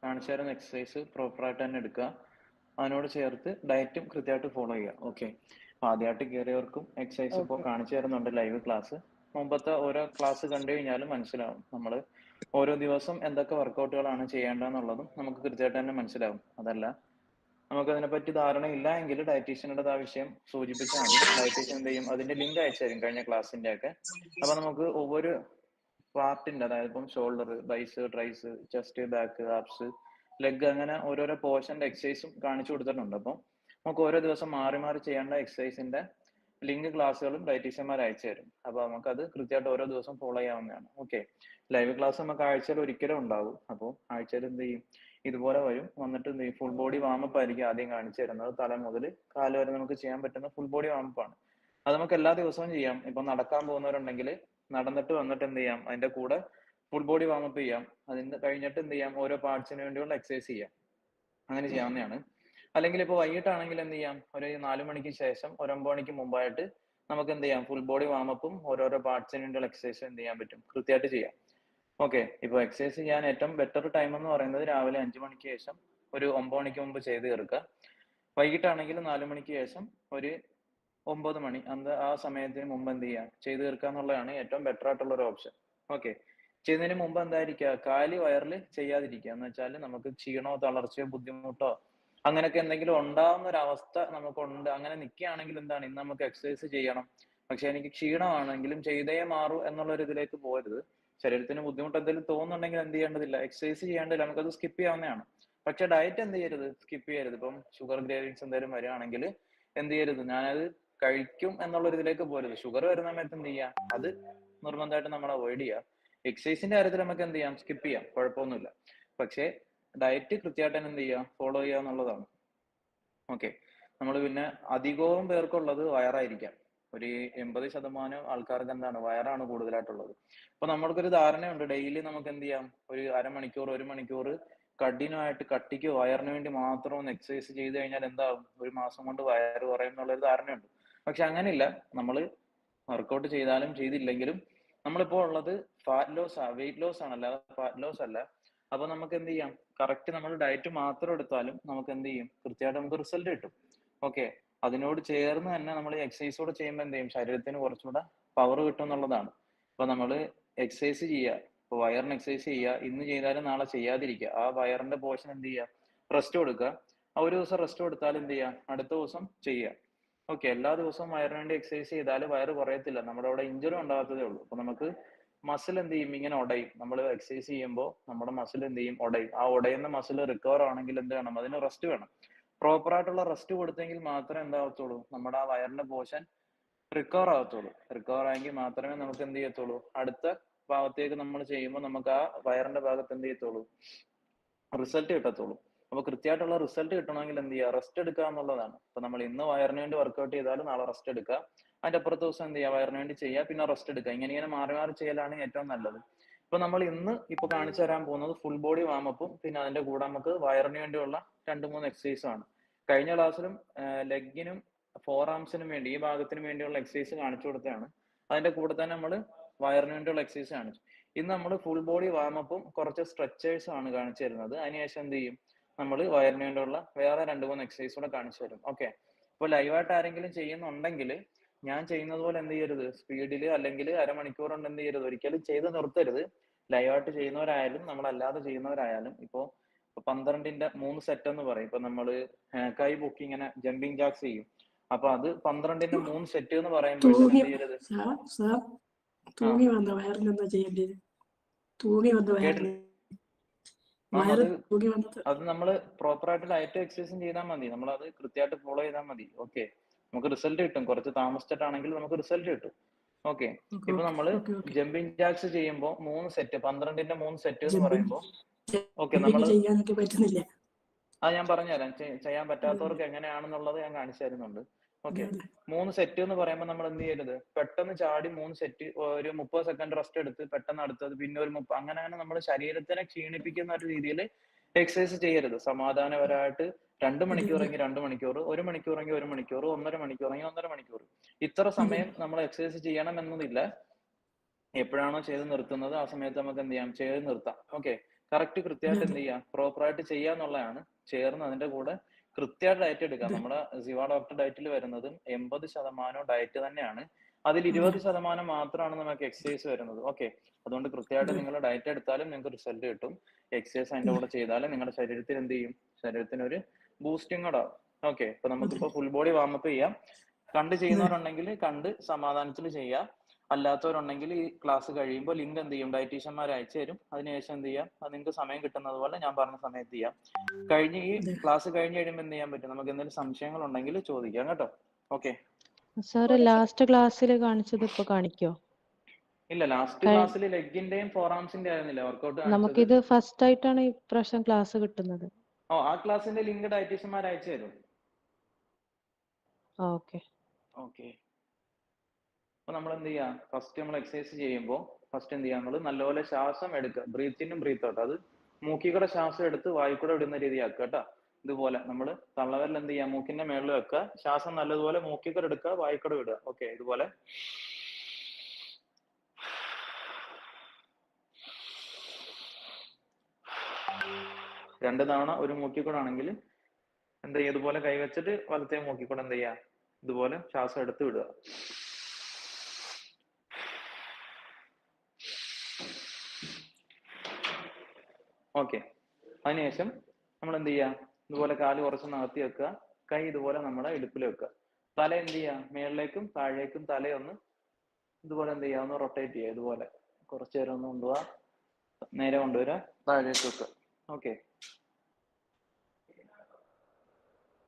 കാണിച്ചു തരുന്ന എക്സസൈസ് പ്രോപ്പറായിട്ട് തന്നെ എടുക്കുക. അതിനോട് ചേർത്ത് ഡയറ്റും കൃത്യമായിട്ട് ഫോളോ ചെയ്യുക. ഓക്കെ. ആദ്യമായിട്ട് കയറിയവർക്കും എക്സസൈസ് ഇപ്പോൾ ഓക്കെ. കാണിച്ചു തരുന്നുണ്ട് ലൈവ് ക്ലാസ്. മുമ്പത്തെ ഓരോ ക്ലാസ് കണ്ടു കഴിഞ്ഞാലും മനസ്സിലാവും. നമ്മൾ ഓരോ ദിവസം എന്തൊക്കെ വർക്കൗട്ടുകളാണ് ചെയ്യേണ്ടതെന്നുള്ളതും നമുക്ക് കൃത്യമായിട്ട് തന്നെ മനസ്സിലാവും. അതല്ല നമുക്ക് അതിനെപ്പറ്റി ധാരണയില്ല എങ്കിൽ ഡയറ്റീഷ്യനോട് ആ വിഷയം സൂചിപ്പിച്ചാൽ മതി. ഡയറ്റീഷ്യൻ എന്ത് ചെയ്യും, അതിന്റെ ലിങ്ക് അയച്ചു തരും കഴിഞ്ഞ ക്ലാസ്സിന്റെ ഒക്കെ. അപ്പൊ നമുക്ക് ഒவ்வொரு പാർട്ടിന്റെ, അതായത് ഇപ്പം shoulder, bis, tris, chest, back, abs, leg, അങ്ങനെ ഓരോരോ പോർഷന്റെ എക്സസൈസും കാണിച്ചു കൊടുത്തിട്ടുണ്ട്. അപ്പം നമുക്ക് ഓരോ ദിവസം മാറി മാറി ചെയ്യേണ്ട എക്സസൈസിന്റെ ലിങ്ക് ക്ലാസ്സുകളും ഡയറ്റീഷ്യന്മാർ അയച്ചു തരും. അപ്പൊ നമുക്കത് കൃത്യമായിട്ട് ഓരോ ദിവസം ഫോളോ ചെയ്യാവുന്നതാണ്. ഓക്കെ. ലൈവ് ക്ലാസ് നമുക്ക് ആഴ്ചയിൽ ഒരിക്കലും ഉണ്ടാവും. അപ്പോൾ ആഴ്ചയിൽ എന്ത് ചെയ്യും, ഇതുപോലെ വരും. വന്നിട്ട് എന്ത് ചെയ്യും, ഫുൾ ബോഡി വാമപ്പ് ആയിരിക്കും ആദ്യം കാണിച്ചു തരുന്നത്. തല മുതൽ കാല് വരെ നമുക്ക് ചെയ്യാൻ പറ്റുന്ന ഫുൾ ബോഡി വാമപ്പ് ആണ്. അത് നമുക്ക് എല്ലാ ദിവസവും ചെയ്യാം. ഇപ്പൊ നടക്കാൻ പോകുന്നവരുണ്ടെങ്കിൽ നടന്നിട്ട് വന്നിട്ട് എന്ത് ചെയ്യാം, അതിന്റെ കൂടെ ഫുൾ ബോഡി വാമപ്പ് ചെയ്യാം. അതിന് കഴിഞ്ഞിട്ട് എന്ത് ചെയ്യാം, ഓരോ പാർട്സിന് വേണ്ടിയുള്ള എക്സസൈസ് ചെയ്യാം. അങ്ങനെ ചെയ്യാവുന്നതാണ്. അല്ലെങ്കിൽ ഇപ്പോൾ വൈകിട്ടാണെങ്കിൽ എന്ത് ചെയ്യാം, ഒരു 4 മണിക്ക് ശേഷം ഒരു 9 മണിക്ക് മുമ്പായിട്ട് നമുക്ക് എന്ത് ചെയ്യാം, ഫുൾ ബോഡി വാമപ്പും ഓരോരോ പാർട്സിന് വേണ്ടിയുള്ള എക്സസൈസും എന്ത് ചെയ്യാൻ പറ്റും, കൃത്യമായിട്ട് ചെയ്യാം. ഓക്കെ. ഇപ്പൊ എക്സസൈസ് ചെയ്യാൻ ഏറ്റവും ബെറ്റർ ടൈം എന്ന് പറയുന്നത് രാവിലെ 5 മണിക്ക് ശേഷം ഒരു 9 മണിക്ക് മുമ്പ് ചെയ്ത് തീർക്കുക. വൈകിട്ടാണെങ്കിൽ 4 മണിക്ക് ശേഷം ഒരു 9 മണി, ആ സമയത്തിന് മുമ്പ് എന്ത് ചെയ്യുക, ചെയ്ത് തീർക്കുക എന്നുള്ളതാണ് ഏറ്റവും ബെറ്റർ ആയിട്ടുള്ള ഒരു ഓപ്ഷൻ. ഓക്കെ. ചെയ്യുന്നതിന് മുമ്പ് എന്തായിരിക്കുക, കാലി വയറിൽ ചെയ്യാതിരിക്കുക. എന്ന് വെച്ചാൽ നമുക്ക് ക്ഷീണമോ തളർച്ചയോ ബുദ്ധിമുട്ടോ അങ്ങനെയൊക്കെ എന്തെങ്കിലും ഉണ്ടാവുന്ന ഒരു അവസ്ഥ നമുക്കുണ്ട്. അങ്ങനെ നിൽക്കുകയാണെങ്കിൽ എന്താണ്, ഇന്ന് നമുക്ക് എക്സസൈസ് ചെയ്യണം, പക്ഷെ എനിക്ക് ക്ഷീണമാണെങ്കിലും ചെയ്തേ മാറൂ എന്നുള്ള ഒരു ഇതിലേക്ക് പോകരുത്. ശരീരത്തിന് ബുദ്ധിമുട്ട് എന്തെങ്കിലും തോന്നുന്നുണ്ടെങ്കിൽ എന്ത് ചെയ്യേണ്ടതില്ല, എക്സസൈസ് ചെയ്യേണ്ടതില്ല, നമുക്കത് സ്കിപ്പ് ചെയ്യാവുന്നതാണ്. പക്ഷെ ഡയറ്റ് എന്ത് ചെയ്യരുത്, സ്കിപ്പ് ചെയ്യരുത്. ഇപ്പം ഷുഗർ ഗ്രേവിങ്സ് എന്തെങ്കിലും വരികയാണെങ്കിൽ എന്ത് ചെയ്യരുത്, ഞാനത് കഴിക്കും എന്നുള്ള ഒരു ഇതിലേക്ക് പോരുത്. ഷുഗർ വരുന്ന സമയത്ത് എന്ത് ചെയ്യാം, അത് നിർബന്ധമായിട്ട് നമ്മൾ അവോയ്ഡ് ചെയ്യുക. എക്സസൈസിന്റെ കാര്യത്തിൽ നമുക്ക് എന്ത് ചെയ്യാം, സ്കിപ്പ് ചെയ്യാം, കുഴപ്പമൊന്നുമില്ല. പക്ഷേ ഡയറ്റ് കൃത്യമായിട്ട് തന്നെ എന്ത് ചെയ്യുക, ഫോളോ ചെയ്യുക എന്നുള്ളതാണ്. ഓക്കെ. നമ്മൾ പിന്നെ അധികവും പേർക്കുള്ളത് വയറായിരിക്കാം. ഒരു 80% ആൾക്കാർക്ക് എന്താണ്, വയറാണ് കൂടുതലായിട്ടുള്ളത്. അപ്പൊ നമ്മൾക്കൊരു ധാരണയുണ്ട്, ഡെയിലി നമുക്ക് എന്ത് ചെയ്യാം, ഒരു അരമണിക്കൂർ 1 മണിക്കൂർ കഠിനമായിട്ട് കട്ടിക്ക് വയറിന് വേണ്ടി മാത്രം ഒന്ന് എക്സസൈസ് ചെയ്ത് കഴിഞ്ഞാൽ എന്താവും, ഒരു മാസം കൊണ്ട് വയറ് കുറയും എന്നുള്ളൊരു ധാരണയുണ്ട്. പക്ഷെ അങ്ങനെയില്ല. നമ്മൾ വർക്കൗട്ട് ചെയ്താലും ചെയ്തില്ലെങ്കിലും നമ്മളിപ്പോ ഉള്ളത് ഫാറ്റ് ലോസ് വെയിറ്റ് ലോസ് ആണ്, അല്ലാതെ ഫാറ്റ് ലോസ് അല്ല. അപ്പൊ നമുക്ക് എന്ത് ചെയ്യാം, കറക്റ്റ് നമ്മൾ ഡയറ്റ് മാത്രം എടുത്താലും നമുക്ക് എന്ത് ചെയ്യും, കൃത്യമായിട്ട് നമുക്ക് റിസൾട്ട് കിട്ടും. ഓക്കെ. അതിനോട് ചേർന്ന് തന്നെ നമ്മൾ എക്സസൈസ് കൂടെ ചെയ്യുമ്പോൾ എന്ത് ചെയ്യും, ശരീരത്തിന് കുറച്ചുകൂടെ പവർ കിട്ടും എന്നുള്ളതാണ്. അപ്പൊ നമ്മൾ എക്സസൈസ് ചെയ്യുക, ഇപ്പൊ വയറിന് എക്സസൈസ് ചെയ്യുക, ഇന്ന് ചെയ്താലും നാളെ ചെയ്യാതിരിക്കുക. ആ വയറിന്റെ പോർഷൻ എന്ത് ചെയ്യുക, റെസ്റ്റ് കൊടുക്കുക. ആ ഒരു ദിവസം റെസ്റ്റ് കൊടുത്താൽ എന്ത് ചെയ്യുക, അടുത്ത ദിവസം ചെയ്യുക. ഓക്കെ. എല്ലാ ദിവസവും വയറിന് വേണ്ടി എക്സസൈസ് ചെയ്താൽ വയറ് കുറയത്തില്ല, നമ്മുടെ അവിടെ ഇഞ്ചുറി ഉണ്ടാകത്തതേ ഉള്ളൂ. അപ്പൊ നമുക്ക് മസിൽ എന്ത് ചെയ്യും, ഇങ്ങനെ ഉടയും. നമ്മൾ എക്സസൈസ് ചെയ്യുമ്പോൾ നമ്മുടെ മസിൽ എന്ത് ചെയ്യും, ഉടയും. ആ ഉടയുന്ന മസിൽ റിക്കവർ ആണെങ്കിൽ എന്ത് വേണം, അതിന് റെസ്റ്റ് വേണം. പ്രോപ്പർ ആയിട്ടുള്ള റെസ്റ്റ് കൊടുത്തെങ്കിൽ മാത്രമേ എന്താകത്തുള്ളൂ, നമ്മുടെ ആ വയറിന്റെ പോർഷൻ റിക്കവർ ആകത്തുള്ളൂ. റിക്കവർ ആയെങ്കിൽ മാത്രമേ നമുക്ക് എന്ത് ചെയ്യത്തുള്ളൂ, അടുത്ത ഭാഗത്തേക്ക് നമ്മൾ ചെയ്യുമ്പോൾ നമുക്ക് ആ വയറിന്റെ ഭാഗത്ത് എന്ത് ചെയ്യത്തുള്ളൂ, റിസൾട്ട് കിട്ടത്തുള്ളൂ. അപ്പൊ കൃത്യമായിട്ടുള്ള റിസൾട്ട് കിട്ടണമെങ്കിൽ എന്ത് ചെയ്യുക, റെസ്റ്റ് എടുക്കുക എന്നുള്ളതാണ്. അപ്പൊ നമ്മൾ ഇന്ന് വയറിന് വേണ്ടി വർക്കൗട്ട് ചെയ്താലും നാളെ റെസ്റ്റ് എടുക്കുക. അതിന്റെ അപ്പുറത്തെ ദിവസം എന്ത് ചെയ്യുക, വയറിന് വേണ്ടി ചെയ്യുക, പിന്നെ റെസ്റ്റ് എടുക്കുക. ഇങ്ങനെ മാറി മാറി ചെയ്യലാണ് ഏറ്റവും നല്ലത്. ഇപ്പൊ നമ്മൾ ഇന്ന് കാണിച്ചു തരാൻ പോകുന്നത് ഫുൾ ബോഡി വാമപ്പും പിന്നെ അതിന്റെ കൂടെ നമുക്ക് വയറിന് വേണ്ടിയുള്ള 2-3 എക്സസൈസും ആണ്. കഴിഞ്ഞ ക്ലാസ്സിലും ലെഗിനും ഫോർ ആംസിനും വേണ്ടി, ഈ ഭാഗത്തിന് വേണ്ടിയുള്ള എക്സസൈസ് കാണിച്ചു കൊടുത്തതാണ്. അതിന്റെ കൂടെ തന്നെ നമ്മൾ വയറിന് വേണ്ടിയുള്ള എക്സസൈസ് കാണിച്ചു. ഇന്ന് നമ്മൾ ഫുൾ ബോഡി വാമപ്പും കുറച്ച് സ്ട്രെച്ചേഴ്സും ആണ് കാണിച്ചു തരുന്നത്. അതിനുശേഷം എന്ത് ചെയ്യും, നമ്മൾ വയറിന് വേണ്ടിയുള്ള വേറെ 2-3 എക്സസൈസ് കൂടെ കാണിച്ചു തരും. ഓക്കെ. ഇപ്പൊ ലൈവായിട്ട് ആരെങ്കിലും ചെയ്യുന്നുണ്ടെങ്കിൽ ഞാൻ ചെയ്യുന്നത് പോലെ എന്ത് ചെയ്യരുത്, സ്പീഡിൽ അല്ലെങ്കിൽ അരമണിക്കൂർ കൊണ്ട് എന്ത് ചെയ്യരുത്, ഒരിക്കലും ചെയ്ത് നിർത്തരുത്. ലൈവായിട്ട് ചെയ്യുന്നവരായാലും നമ്മളല്ലാതെ ചെയ്യുന്നവരായാലും ഇപ്പോ 12ന്റെ 3 സെറ്റ് എന്ന് പറയും. ഇപ്പൊ നമ്മള് കൈ പൊക്കി ഇങ്ങനെ ജമ്പിങ് ജാക്സ് ചെയ്യും. അപ്പൊ അത് 12ന്റെ 3 സെറ്റ് എന്ന് പറയുമ്പോഴത്തേന് തൂങ്ങി എന്ത് ചെയ്യരുത്. സാർ ആ തൂങ്ങി വന്ന വയറിന് എന്താ ചെയ്യേണ്ടത്? തൂങ്ങി വന്ന കേട്ടി വയറിന് മാം, വയറ് തൂങ്ങി വന്നത് അത് നമ്മൾ പ്രോപ്പർ ആയിട്ട് ഡയറ്റ് എക്സസൈസും ചെയ്താൽ മതി. നമ്മൾ അത് കൃത്യമായിട്ട് ഫോളോ ചെയ്താൽ മതി. ഓക്കെ. നമുക്ക് റിസൾട്ട് കിട്ടും. കുറച്ച് താമസിച്ചിട്ടാണെങ്കിൽ നമുക്ക് റിസൾട്ട് കിട്ടും. ഓക്കെ. ഓക്കെ ഇപ്പൊ ഓക്കെ നമ്മള് ഓക്കെ ഓക്കെ ജമ്പിങ് ജാക്സ് ചെയ്യുമ്പോൾ 3 സെറ്റ്, 12ന്റെ 3 സെറ്റ് എന്ന് ജമ്പിങ് പറയുമ്പോൾ ഓക്കെ, ജമ്പിങ് നമ്മള് ചെയ്യാനൊക്കെ പറ്റുന്നില്ല. ഞാൻ പറഞ്ഞുതരാം. ചെയ്യാൻ അതെ പറ്റാത്തവർക്ക് എങ്ങനെയാണെന്നുള്ളത് ഞാൻ കാണിച്ചു തരുന്നുണ്ട്. അതെ ഓക്കെ. അതെ 3 സെറ്റ് എന്ന് പറയുമ്പോൾ നമ്മൾ എന്ത് ചെയ്യരുത്, പെട്ടെന്ന് ചാടി 3 സെറ്റ് ഒരു 30 സെക്കൻഡ് റെസ്റ്റ് എടുത്ത് പെട്ടെന്ന് അടുത്തത് പിന്നെ ഒരു 30, അങ്ങനെ നമ്മുടെ ശരീരത്തിനെ ക്ഷീണിപ്പിക്കുന്ന ഒരു രീതിയിൽ എക്സസൈസ് ചെയ്യരുത്. സമാധാനപരമായിട്ട് 2 അതെ മണിക്കൂറെങ്കിൽ 2 മണിക്കൂർ, 1 മണിക്കൂറെങ്കിൽ 1 മണിക്കൂർ, 1.5 മണിക്കൂറെങ്കിൽ 1.5 മണിക്കൂർ, ഇത്ര അതെ സമയം നമ്മൾ എക്സസൈസ് ചെയ്യണം എന്നതില്ല. എപ്പോഴാണോ ചെയ്ത് നിർത്തുന്നത് ആ സമയത്ത് നമുക്ക് എന്ത് ചെയ്യാം, ചെയ്ത് നിർത്താം. ഓക്കെ. കറക്റ്റ് കൃത്യമായിട്ട് എന്ത് ചെയ്യുക, പ്രോപ്പറായിട്ട് ചെയ്യുക എന്നുള്ളതാണ്. ചേർന്ന് അതിന്റെ കൂടെ കൃത്യമായിട്ട് ഡയറ്റ് എടുക്കുക. നമ്മുടെ സിവ ഡോക്ടർ ഡയറ്റിൽ വരുന്നതും 80% ഡയറ്റ് തന്നെയാണ്. അതിൽ 20% മാത്രമാണ് നമുക്ക് എക്സസൈസ് വരുന്നത്. ഓക്കെ, അതുകൊണ്ട് കൃത്യമായിട്ട് നിങ്ങൾ ഡയറ്റ് എടുത്താലും നിങ്ങൾക്ക് റിസൾട്ട് കിട്ടും. എക്സസൈസ് അതിന്റെ കൂടെ ചെയ്താലും നിങ്ങളുടെ ശരീരത്തിൽ എന്ത് ചെയ്യും, ശരീരത്തിന് ഒരു ബൂസ്റ്റിംഗ് കൂടെ ആവും. ഓക്കെ, ഇപ്പൊ നമുക്കിപ്പോ ഫുൾ ബോഡി വാമപ്പ് ചെയ്യാം. കണ്ട് ചെയ്യുന്നവരുണ്ടെങ്കിൽ കണ്ട് സമാധാനത്തിൽ ചെയ്യാം. അല്ലാത്തവരുണ്ടെങ്കിൽ ഈ ക്ലാസ് കഴിയുമ്പോൾ ലിങ്ക് എന്ത് ചെയ്യും, ഡയറ്റീഷ്യന്മാർ അയച്ചു തരും. അതിനുശേഷം എന്ത് ചെയ്യാം, അത് നിങ്ങൾക്ക് സമയം കിട്ടുന്നത് പോലെ ഞാൻ പറഞ്ഞ സമയത്ത് ചെയ്യാം. കഴിഞ്ഞ് ഈ ക്ലാസ് കഴിഞ്ഞ് കഴിയുമ്പോൾ എന്ത് ചെയ്യാൻ പറ്റും, നമുക്ക് എന്തെങ്കിലും സംശയങ്ങൾ ഉണ്ടെങ്കിൽ ചോദിക്കാം കേട്ടോ. ഓക്കെ സാർ, ലാസ്റ്റ് ക്ലാസ്സിൽ കാണിച്ചത് ഇപ്പൊ കാണിക്കോ? ഇല്ല, ലാസ്റ്റ് ക്ലാസ്സിൽ ലെഗിന്റെയും ഫോർ ആംസിന്റെ ആയിരുന്നില്ല വർക്കൗട്ട് കാണിച്ചത്. നമുക്കിത് ഫസ്റ്റ് ആയിട്ടാണ് ഈ പ്രാവശ്യം ക്ലാസ് കിട്ടുന്നത്. ആ ക്ലാസ്സിന്റെ ലിങ്ക് ഡയറ്റീഷ്യന്മാർ അയച്ചു തരും. ഓക്കെ ഓക്കെ, അപ്പൊ നമ്മൾ എന്ത് ചെയ്യാം, ഫസ്റ്റ് നമ്മൾ എക്സസൈസ് ചെയ്യുമ്പോൾ ഫസ്റ്റ് എന്ത് ചെയ്യാം, നമ്മൾ നല്ലപോലെ ശ്വാസം എടുക്കുക. ബ്രീത്ത് ഇന്നും ബ്രീത്ത് ഔട്ട്. അത് മൂക്കിൽ കൂടെ ശ്വാസം എടുത്ത് വായിൽ കൂടെ വിടുന്ന രീതിയാക്കുക കേട്ടോ. ഇതുപോലെ നമ്മൾ തള്ളവരിൽ എന്ത് ചെയ്യാം, മൂക്കിന്റെ മേളിൽ വെക്കുക. ശ്വാസം നല്ലതുപോലെ മൂക്കിൽ കൂടെ എടുക്കുക, വായിൽ കൂടെ വിടുക. ഓക്കെ, ഇതുപോലെ രണ്ട് തവണ ഒരു മൂക്കിൽ കൂടെ ആണെങ്കിൽ എന്ത് ചെയ്യുക, ഇതുപോലെ കൈവച്ചിട്ട് വലത്തേ മൂക്കിൽ കൂടെ എന്ത് ചെയ്യുക, ഇതുപോലെ ശ്വാസം എടുത്ത് വിടുക. ഓക്കെ, അതിനുശേഷം നമ്മൾ എന്ത് ചെയ്യുക, ഇതുപോലെ കാല് കുറച്ച് നകർത്തി വെക്കുക. കൈ ഇതുപോലെ നമ്മുടെ ഇടുപ്പിൽ വെക്കുക. തല എന്ത് ചെയ്യുക, മേളിലേക്കും താഴേക്കും തലയൊന്ന് ഇതുപോലെ എന്ത് ചെയ്യുക, ഒന്ന് റൊട്ടേറ്റ് ചെയ്യുക. ഇതുപോലെ കുറച്ചു നേരം ഒന്ന് കൊണ്ടുപോവുക, നേരെ കൊണ്ടുവരിക, താഴേക്ക് വെക്കുക. ഓക്കെ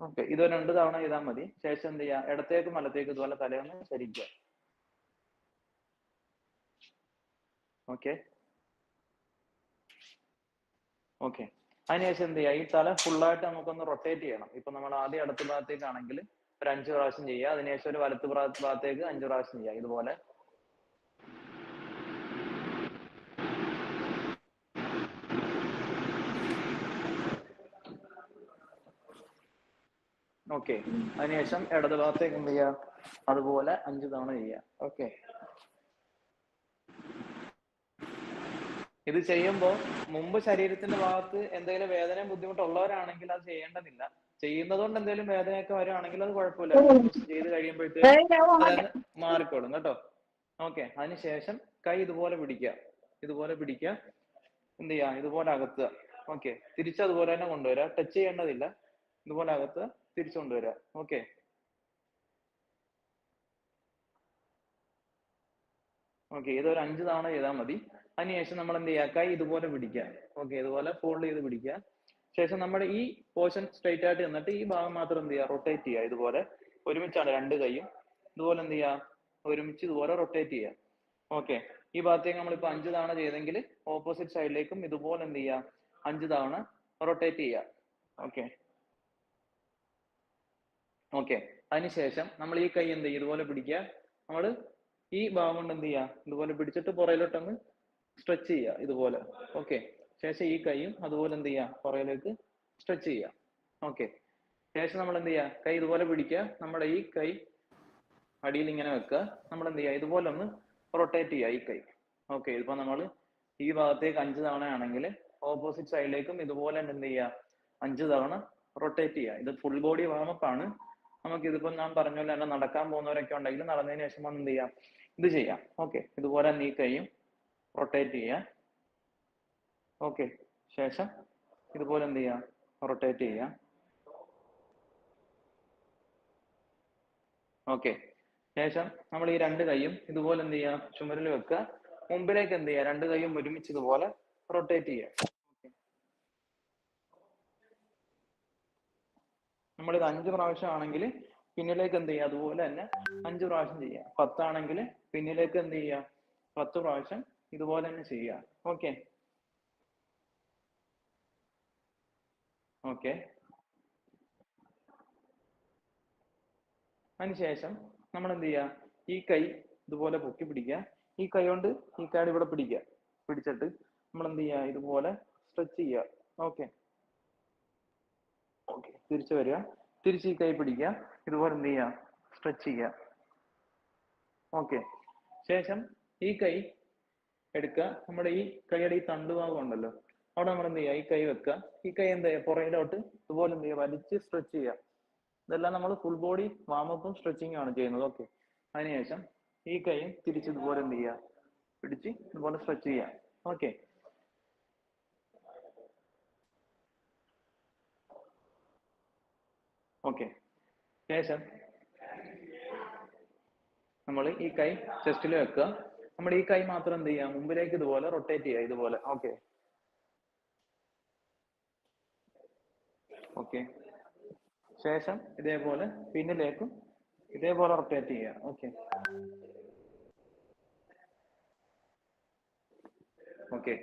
ഓക്കെ, ഇത് 2 തവണ ചെയ്താൽ മതി. ശേഷം എന്ത് ചെയ്യുക, ഇടത്തേക്കും വലത്തേക്കും ഇതുപോലെ തലയൊന്ന് ചരിക്കുക. ഓക്കെ ഓക്കെ, അതിനുശേഷം എന്ത് ചെയ്യുക, ഈ തല ഫുള്ളായിട്ട് നമുക്കൊന്ന് റൊട്ടേറ്റ് ചെയ്യണം. ഇപ്പൊ നമ്മൾ ആദ്യം ഇടത്ത് ഭാഗത്തേക്കാണെങ്കിൽ ഒരു 5 പ്രാവശ്യം ചെയ്യുക. അതിനുശേഷം ഒരു വലത്ത് ഭാഗത്തേക്ക് 5 പ്രാവശ്യം ചെയ്യുക. ഇതുപോലെ ഓക്കെ, അതിനുശേഷം ഇടത് ഭാഗത്തേക്ക് എന്ത് ചെയ്യുക, അതുപോലെ 5 തവണ ചെയ്യുക. ഓക്കെ, ഇത് ചെയ്യുമ്പോൾ മുമ്പ് ശരീരത്തിന്റെ ഭാഗത്ത് എന്തെങ്കിലും വേദനയും ബുദ്ധിമുട്ടുള്ളവരാണെങ്കിൽ അത് ചെയ്യേണ്ടതില്ല. ചെയ്യുന്നത് കൊണ്ട് എന്തെങ്കിലും വേദനയൊക്കെ വരുവാണെങ്കിൽ അത് കുഴപ്പമില്ല. 2 ദിവസം ചെയ്ത് കഴിയുമ്പോഴത്തേക്കും അതങ്ങ് മാറിക്കോളും കേട്ടോ. ഓക്കെ, അതിനുശേഷം കൈ ഇതുപോലെ പിടിക്കുക. ഇതുപോലെ പിടിക്കുക, എന്ത് ചെയ്യുക, ഇതുപോലെ അകത്തുക. ഓക്കെ, തിരിച്ചതുപോലെ തന്നെ കൊണ്ടുവരിക. ടച്ച് ചെയ്യേണ്ടതില്ല. ഇതുപോലെ അകത്ത് തിരിച്ചു കൊണ്ടുവരിക. ഓക്കെ ഓക്കെ, ഇതൊരു 5 തവണ ചെയ്താൽ മതി. അതിനുശേഷം നമ്മൾ എന്ത് ചെയ്യുക, കൈ ഇതുപോലെ പിടിക്കുക. ഓക്കെ, ഇതുപോലെ ഫോൾഡ് ചെയ്ത് പിടിക്കുക. ശേഷം നമ്മുടെ ഈ പോർഷൻ സ്ട്രൈറ്റ് ആയിട്ട് നിന്നിട്ട് ഈ ഭാഗം മാത്രം എന്ത് ചെയ്യുക, റൊട്ടേറ്റ് ചെയ്യുക. ഇതുപോലെ ഒരുമിച്ചാണ് 2 കൈയും ഇതുപോലെ എന്ത് ചെയ്യുക, ഒരുമിച്ച് ഇതുപോലെ റൊട്ടേറ്റ് ചെയ്യുക. ഓക്കെ, ഈ ഭാഗത്തേക്ക് നമ്മളിപ്പോൾ 5 തവണ ചെയ്തെങ്കിൽ ഓപ്പോസിറ്റ് സൈഡിലേക്കും ഇതുപോലെ എന്ത് ചെയ്യുക, 5 തവണ റൊട്ടേറ്റ് ചെയ്യുക. ഓക്കെ ഓക്കെ, അതിനുശേഷം നമ്മൾ ഈ കൈ എന്ത് ചെയ്യും, ഇതുപോലെ പിടിക്കുക. നമ്മൾ ഈ ഭാഗം കൊണ്ട് എന്ത് ചെയ്യുക, ഇതുപോലെ പിടിച്ചിട്ട് പുറയിലോട്ടൊന്ന് സ്ട്രെച്ച് ചെയ്യുക. ഇതുപോലെ. ഓക്കെ, ശേഷം ഈ കൈയും അതുപോലെ എന്ത് ചെയ്യുക, പുറയിലേക്ക് സ്ട്രെച്ച് ചെയ്യുക. ഓക്കെ, ശേഷം നമ്മൾ എന്ത് ചെയ്യുക, കൈ ഇതുപോലെ പിടിക്കുക. നമ്മുടെ ഈ കൈ അടിയിൽ ഇങ്ങനെ വെക്കുക. നമ്മൾ എന്ത് ചെയ്യുക, ഇതുപോലെ ഒന്ന് റൊട്ടേറ്റ് ചെയ്യുക ഈ കൈ. ഓക്കെ, ഇതിപ്പോ നമ്മൾ ഈ ഭാഗത്തേക്ക് 5 തവണ ആണെങ്കിൽ ഓപ്പോസിറ്റ് സൈഡിലേക്കും ഇതുപോലെ എന്ത് ചെയ്യുക, 5 തവണ റൊട്ടേറ്റ് ചെയ്യുക. ഇത് ഫുൾ ബോഡി വാമപ്പ് ആണ്. നമുക്ക് ഇതിപ്പോ ഞാൻ പറഞ്ഞ പോലെ തന്നെ നടക്കാൻ പോകുന്നവരൊക്കെ ഉണ്ടെങ്കിൽ നടന്നതിന് ശേഷം എന്ത് ചെയ്യാം, ഇത് ചെയ്യാം. ഓക്കെ, ഇതുപോലെ നീ കൈയും റൊട്ടേറ്റ് ചെയ്യുക. ഓക്കെ, ശേഷം ഇതുപോലെ എന്ത് ചെയ്യാം, റൊട്ടേറ്റ് ചെയ്യുക. ഓക്കെ, ശേഷം നമ്മൾ ഈ 2 കൈയും ഇതുപോലെ എന്ത് ചെയ്യുക, ചുമരിൽ വെക്കുക. മുമ്പിലേക്ക് എന്ത് ചെയ്യുക, 2 കൈയും ഒരുമിച്ച് ഇതുപോലെ റൊട്ടേറ്റ് ചെയ്യുക. നമ്മളിത് 5 പ്രാവശ്യം ആണെങ്കിൽ പിന്നിലേക്ക് എന്ത് ചെയ്യുക, അതുപോലെ തന്നെ 5 പ്രാവശ്യം ചെയ്യുക. 10 ആണെങ്കിൽ പിന്നിലേക്ക് എന്ത് ചെയ്യുക, 10 പ്രാവശ്യം ഇതുപോലെ തന്നെ ചെയ്യുക. ഓക്കെ ഓക്കെ, അതിനുശേഷം നമ്മൾ എന്ത് ചെയ്യുക, ഈ കൈ ഇതുപോലെ പൊക്കി പിടിക്കുക. ഈ കൈ കൊണ്ട് ഈ കാർഡ് ഇവിടെ പിടിക്കുക. പിടിച്ചിട്ട് നമ്മൾ എന്ത് ചെയ്യുക, ഇതുപോലെ സ്ട്രെച്ച് ചെയ്യുക. ഓക്കെ ഓക്കെ, തിരിച്ചു വരിക. തിരിച്ച് ഈ കൈ പിടിക്കുക. ഇതുപോലെ എന്ത് ചെയ്യുക, സ്ട്രെച്ച് ചെയ്യുക. ഓക്കെ, ശേഷം ഈ കൈ എടുക്കുക. നമ്മുടെ ഈ കൈയുടെ ഈ തണ്ടുഭാഗം ഉണ്ടല്ലോ, അവിടെ നമ്മൾ എന്ത് ചെയ്യുക, ഈ കൈ വെക്കുക, ഈ കൈ എന്ത് ചെയ്യുക, പുറകിലോട്ട് ഇതുപോലെ എന്ത് ചെയ്യുക, വലിച്ച് സ്ട്രെച്ച് ചെയ്യുക. ഇതെല്ലാം നമ്മൾ ഫുൾ ബോഡി വാമപ്പും സ്ട്രെച്ചിങ്ങും ആണ് ചെയ്യുന്നത്. ഓക്കെ, അതിനുശേഷം ഈ കൈയും തിരിച്ച് ഇതുപോലെ എന്ത് ചെയ്യുക, പിടിച്ച് ഇതുപോലെ സ്ട്രെച്ച് ചെയ്യുക. Okay, okay. ശേഷം നമ്മൾ ഈ കൈ ചെസ്റ്റിൽ വെക്കുക. നമ്മുടെ ഈ കൈ മാത്രം എന്ത് ചെയ്യുക, മുമ്പിലേക്ക് ഇതുപോലെ റൊട്ടേറ്റ് ചെയ്യുക, ഇതുപോലെ. Okay, okay. ശേഷം ഇതേപോലെ പിന്നിലേക്കും ഇതേപോലെ റൊട്ടേറ്റ് ചെയ്യുക. Okay, okay.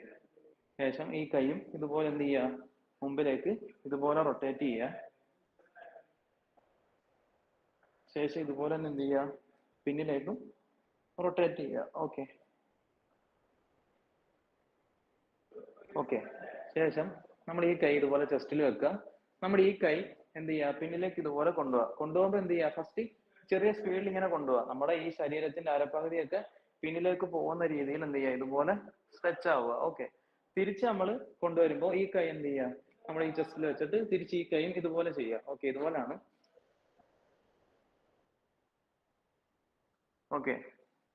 ശേഷം ഈ കൈയും ഇതുപോലെ എന്ത് ചെയ്യുക, മുമ്പിലേക്ക് ഇതുപോലെ റൊട്ടേറ്റ് ചെയ്യുക. ശേഷം ഇതുപോലെ തന്നെ എന്ത് ചെയ്യുക, പിന്നിലേക്കും റൊട്ടേറ്റ് ചെയ്യുക. Okay, okay. ശേഷം നമ്മൾ ഈ കൈ ഇതുപോലെ ചെസ്റ്റിൽ വെക്കുക. നമ്മുടെ ഈ കൈ എന്ത് ചെയ്യുക, പിന്നിലേക്ക് ഇതുപോലെ കൊണ്ടുപോകുമ്പോൾ എന്ത് ചെയ്യുക, ഫസ്റ്റ് ചെറിയ സ്പീഡിൽ ഇങ്ങനെ കൊണ്ടുപോകുക. നമ്മുടെ ഈ ശരീരത്തിന്റെ അരപ്പകുതിയൊക്കെ പിന്നിലേക്ക് പോകുന്ന രീതിയിൽ എന്ത് ചെയ്യുക, ഇതുപോലെ സ്ട്രെച്ച് ആവുക. ഓക്കെ, തിരിച്ച് നമ്മൾ കൊണ്ടുവരുമ്പോൾ ഈ കൈ എന്ത് ചെയ്യുക, നമ്മൾ ഈ ചെസ്റ്റിൽ വെച്ചിട്ട് തിരിച്ച് ഈ കൈയും ഇതുപോലെ ചെയ്യുക. ഓക്കെ, ഇതുപോലാണ്. ഓക്കെ,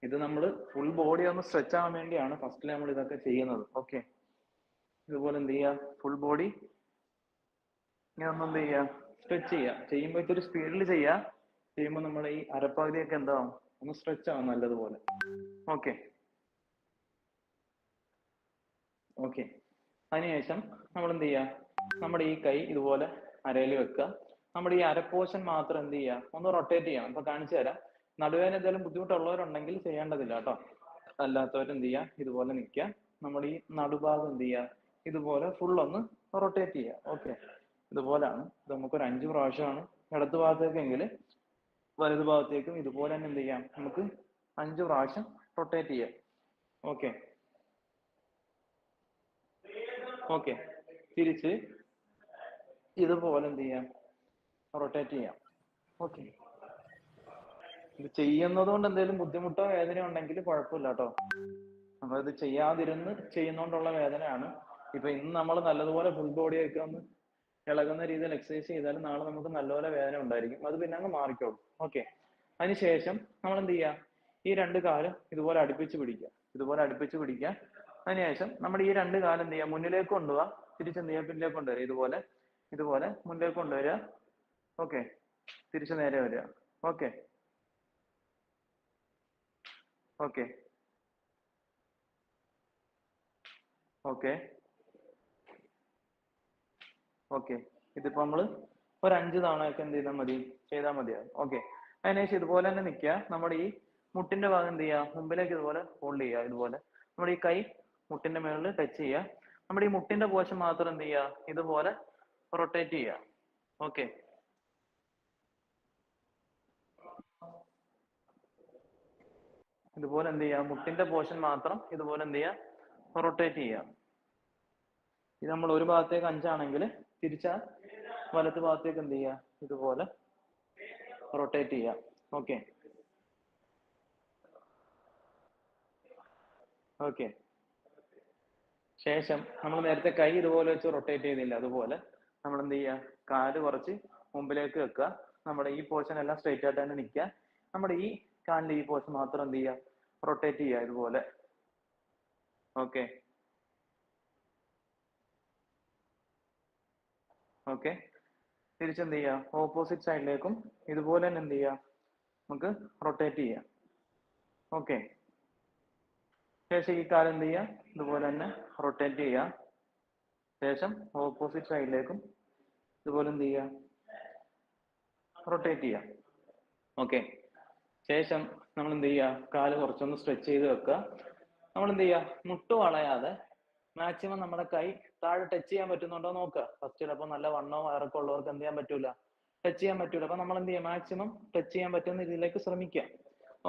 ഇത് നമ്മൾ ഫുൾ ബോഡി ഒന്ന് സ്ട്രെച്ച് ആവാൻ വേണ്ടിയാണ് ഫസ്റ്റിൽ നമ്മൾ ഇതൊക്കെ ചെയ്യുന്നത്. ഓക്കെ, ഇതുപോലെ എന്ത് ചെയ്യുക, ഫുൾ ബോഡി ഇങ്ങനെ ഒന്ന് എന്ത് ചെയ്യുക, സ്ട്രെച്ച് ചെയ്യുക. ചെയ്യുമ്പോൾ ഇതൊരു സ്പീഡിൽ ചെയ്യുക. ചെയ്യുമ്പോൾ നമ്മൾ ഈ അരപ്പകുതിയൊക്കെ എന്താവും, ഒന്ന് സ്ട്രെച്ച് ആവും നല്ലതുപോലെ. Okay, okay. അതിനുശേഷം നമ്മൾ എന്ത് ചെയ്യുക, നമ്മുടെ ഈ കൈ ഇതുപോലെ അരയിൽ വെക്കുക. നമ്മുടെ ഈ അരപ്പോഷൻ മാത്രം എന്ത് ചെയ്യുക, ഒന്ന് റൊട്ടേറ്റ് ചെയ്യണം. ഇപ്പൊ കാണിച്ചു തരാം. നടുവേദന എന്തെങ്കിലും ബുദ്ധിമുട്ടുള്ളവരുണ്ടെങ്കിൽ ചെയ്യേണ്ടതില്ല കേട്ടോ. അല്ലാത്തവർ എന്ത് ചെയ്യുക, ഇതുപോലെ നിൽക്കുക. നമ്മുടെ ഈ നടുഭാഗം എന്ത് ചെയ്യുക, ഇതുപോലെ ഫുൾ ഒന്ന് റൊട്ടേറ്റ് ചെയ്യുക. ഓക്കെ, ഇതുപോലാണ്. ഇത് നമുക്കൊരു 5 പ്രാവശ്യമാണ്. ഇടത് ഭാഗത്തേക്കെങ്കിൽ വലതു ഭാഗത്തേക്കും ഇതുപോലെ തന്നെ എന്ത് ചെയ്യാം, നമുക്ക് 5 പ്രാവശ്യം റൊട്ടേറ്റ് ചെയ്യാം. Okay, okay. തിരിച്ച് ഇതുപോലെ എന്ത് ചെയ്യാം, റൊട്ടേറ്റ് ചെയ്യാം. ഓക്കെ, ഇത് ചെയ്യുന്നത് കൊണ്ട് എന്തെങ്കിലും ബുദ്ധിമുട്ടോ വേദനയോ ഉണ്ടെങ്കിൽ കുഴപ്പമില്ല കേട്ടോ. നമ്മൾ ഇത് ചെയ്യാതിരുന്ന് ചെയ്യുന്നോണ്ടുള്ള വേദനയാണ്. ഇപ്പൊ ഇന്ന് നമ്മൾ നല്ലതുപോലെ ഫുൾ ബോഡി ഒക്കെ ഒന്ന് ഇളകുന്ന രീതിയിൽ എക്സസൈസ് ചെയ്താലും നാളെ നമുക്ക് നല്ലപോലെ വേദന ഉണ്ടായിരിക്കും. അത് പിന്നെ അങ്ങ് മാറിക്കോളും. ഓക്കെ, അതിനുശേഷം നമ്മൾ എന്ത് ചെയ്യുക, ഈ 2 കാലും ഇതുപോലെ അടുപ്പിച്ച് പിടിക്കുക. ഇതുപോലെ അടുപ്പിച്ച് പിടിക്കുക. അതിനുശേഷം നമ്മുടെ ഈ 2 കാലം എന്ത് ചെയ്യുക, മുന്നിലേക്ക് കൊണ്ടുപോവുക. തിരിച്ചെന്ത് ചെയ്യുക, പിന്നിലേക്ക് കൊണ്ടുവരിക. ഇതുപോലെ ഇതുപോലെ മുന്നിലേക്ക് കൊണ്ടുവരിക. ഓക്കെ, തിരിച്ച് നേരെ വരിക. Okay, okay, okay, okay. ഇതിപ്പോ നമ്മള് ഒരു 5 തവണയൊക്കെ എന്ത് ചെയ്താൽ മതി, ചെയ്താൽ മതിയാവും. ഓക്കെ, അതിനുശേഷം ഇതുപോലെ തന്നെ നിൽക്കുക. നമ്മുടെ ഈ മുട്ടിന്റെ ഭാഗം എന്ത് ചെയ്യുക, മുമ്പിലേക്ക് ഇതുപോലെ ഹോൾഡ് ചെയ്യുക. ഇതുപോലെ നമ്മുടെ ഈ കൈ മുട്ടിന്റെ മുകളിൽ ടച്ച് ചെയ്യുക. നമ്മുടെ ഈ മുട്ടിന്റെ പോഷൻ മാത്രം എന്ത് ചെയ്യുക, ഇതുപോലെ റൊട്ടേറ്റ് ചെയ്യുക. ഓക്കെ, ഇതുപോലെ എന്ത് ചെയ്യുക, മുട്ടിന്റെ പോഷൻ മാത്രം ഇതുപോലെ എന്ത് ചെയ്യുക, റൊട്ടേറ്റ് ചെയ്യുക. ഇത് നമ്മൾ ഒരു ഭാഗത്തേക്ക് 5 ആണെങ്കിൽ തിരിച്ച വലത്ത് ഭാഗത്തേക്ക് എന്ത് ചെയ്യുക, ഇതുപോലെ റൊട്ടേറ്റ് ചെയ്യുക. Okay, okay. ശേഷം നമ്മൾ നേരത്തെ കൈ ഇതുപോലെ വെച്ച് റൊട്ടേറ്റ് ചെയ്തില്ല, അതുപോലെ നമ്മൾ എന്ത് ചെയ്യുക, കാല് കുറച്ച് മുമ്പിലേക്ക് വെക്കുക. നമ്മുടെ ഈ പോർഷൻ എല്ലാം സ്ട്രെയിറ്റ് ആയിട്ട് തന്നെ നിൽക്കുക. നമ്മുടെ ഈ കാലിന്റെ ഈ പോർഷൻ മാത്രം എന്ത് ചെയ്യുക, റൊട്ടേറ്റ് ചെയ്യുക. ഇതുപോലെ. Okay, okay. തിരിച്ചെന്ത് ചെയ്യുക, ഓപ്പോസിറ്റ് സൈഡിലേക്കും ഇതുപോലെ തന്നെ എന്ത് ചെയ്യുക, നമുക്ക് റൊട്ടേറ്റ് ചെയ്യാം. ഓക്കെ, ശേഷം ഈ കാലം എന്ത് ചെയ്യുക, ഇതുപോലെ തന്നെ റൊട്ടേറ്റ് ചെയ്യുക. ശേഷം ഓപ്പോസിറ്റ് സൈഡിലേക്കും ഇതുപോലെ എന്ത് ചെയ്യുക, റൊട്ടേറ്റ് ചെയ്യുക. ഓക്കെ, ശേഷം നമ്മൾ എന്ത് ചെയ്യുക, കാല് കുറച്ചൊന്ന് സ്ട്രെച്ച് ചെയ്ത് വെക്കുക. നമ്മൾ എന്ത് ചെയ്യുക, മുട്ട് വളയാതെ മാക്സിമം നമ്മുടെ കൈ താഴെ ടച്ച് ചെയ്യാൻ പറ്റുന്നുണ്ടോ നോക്കുക. ഫസ്റ്റ് ചിലപ്പോൾ നല്ല വണ്ണവും ഇറക്കം ഉള്ളവർക്ക് എന്ത് ചെയ്യാൻ പറ്റൂല, ടച്ച് ചെയ്യാൻ പറ്റൂല. അപ്പൊ നമ്മൾ എന്ത് ചെയ്യുക, മാക്സിമം ടച്ച് ചെയ്യാൻ പറ്റുന്ന രീതിയിലേക്ക് ശ്രമിക്കുക.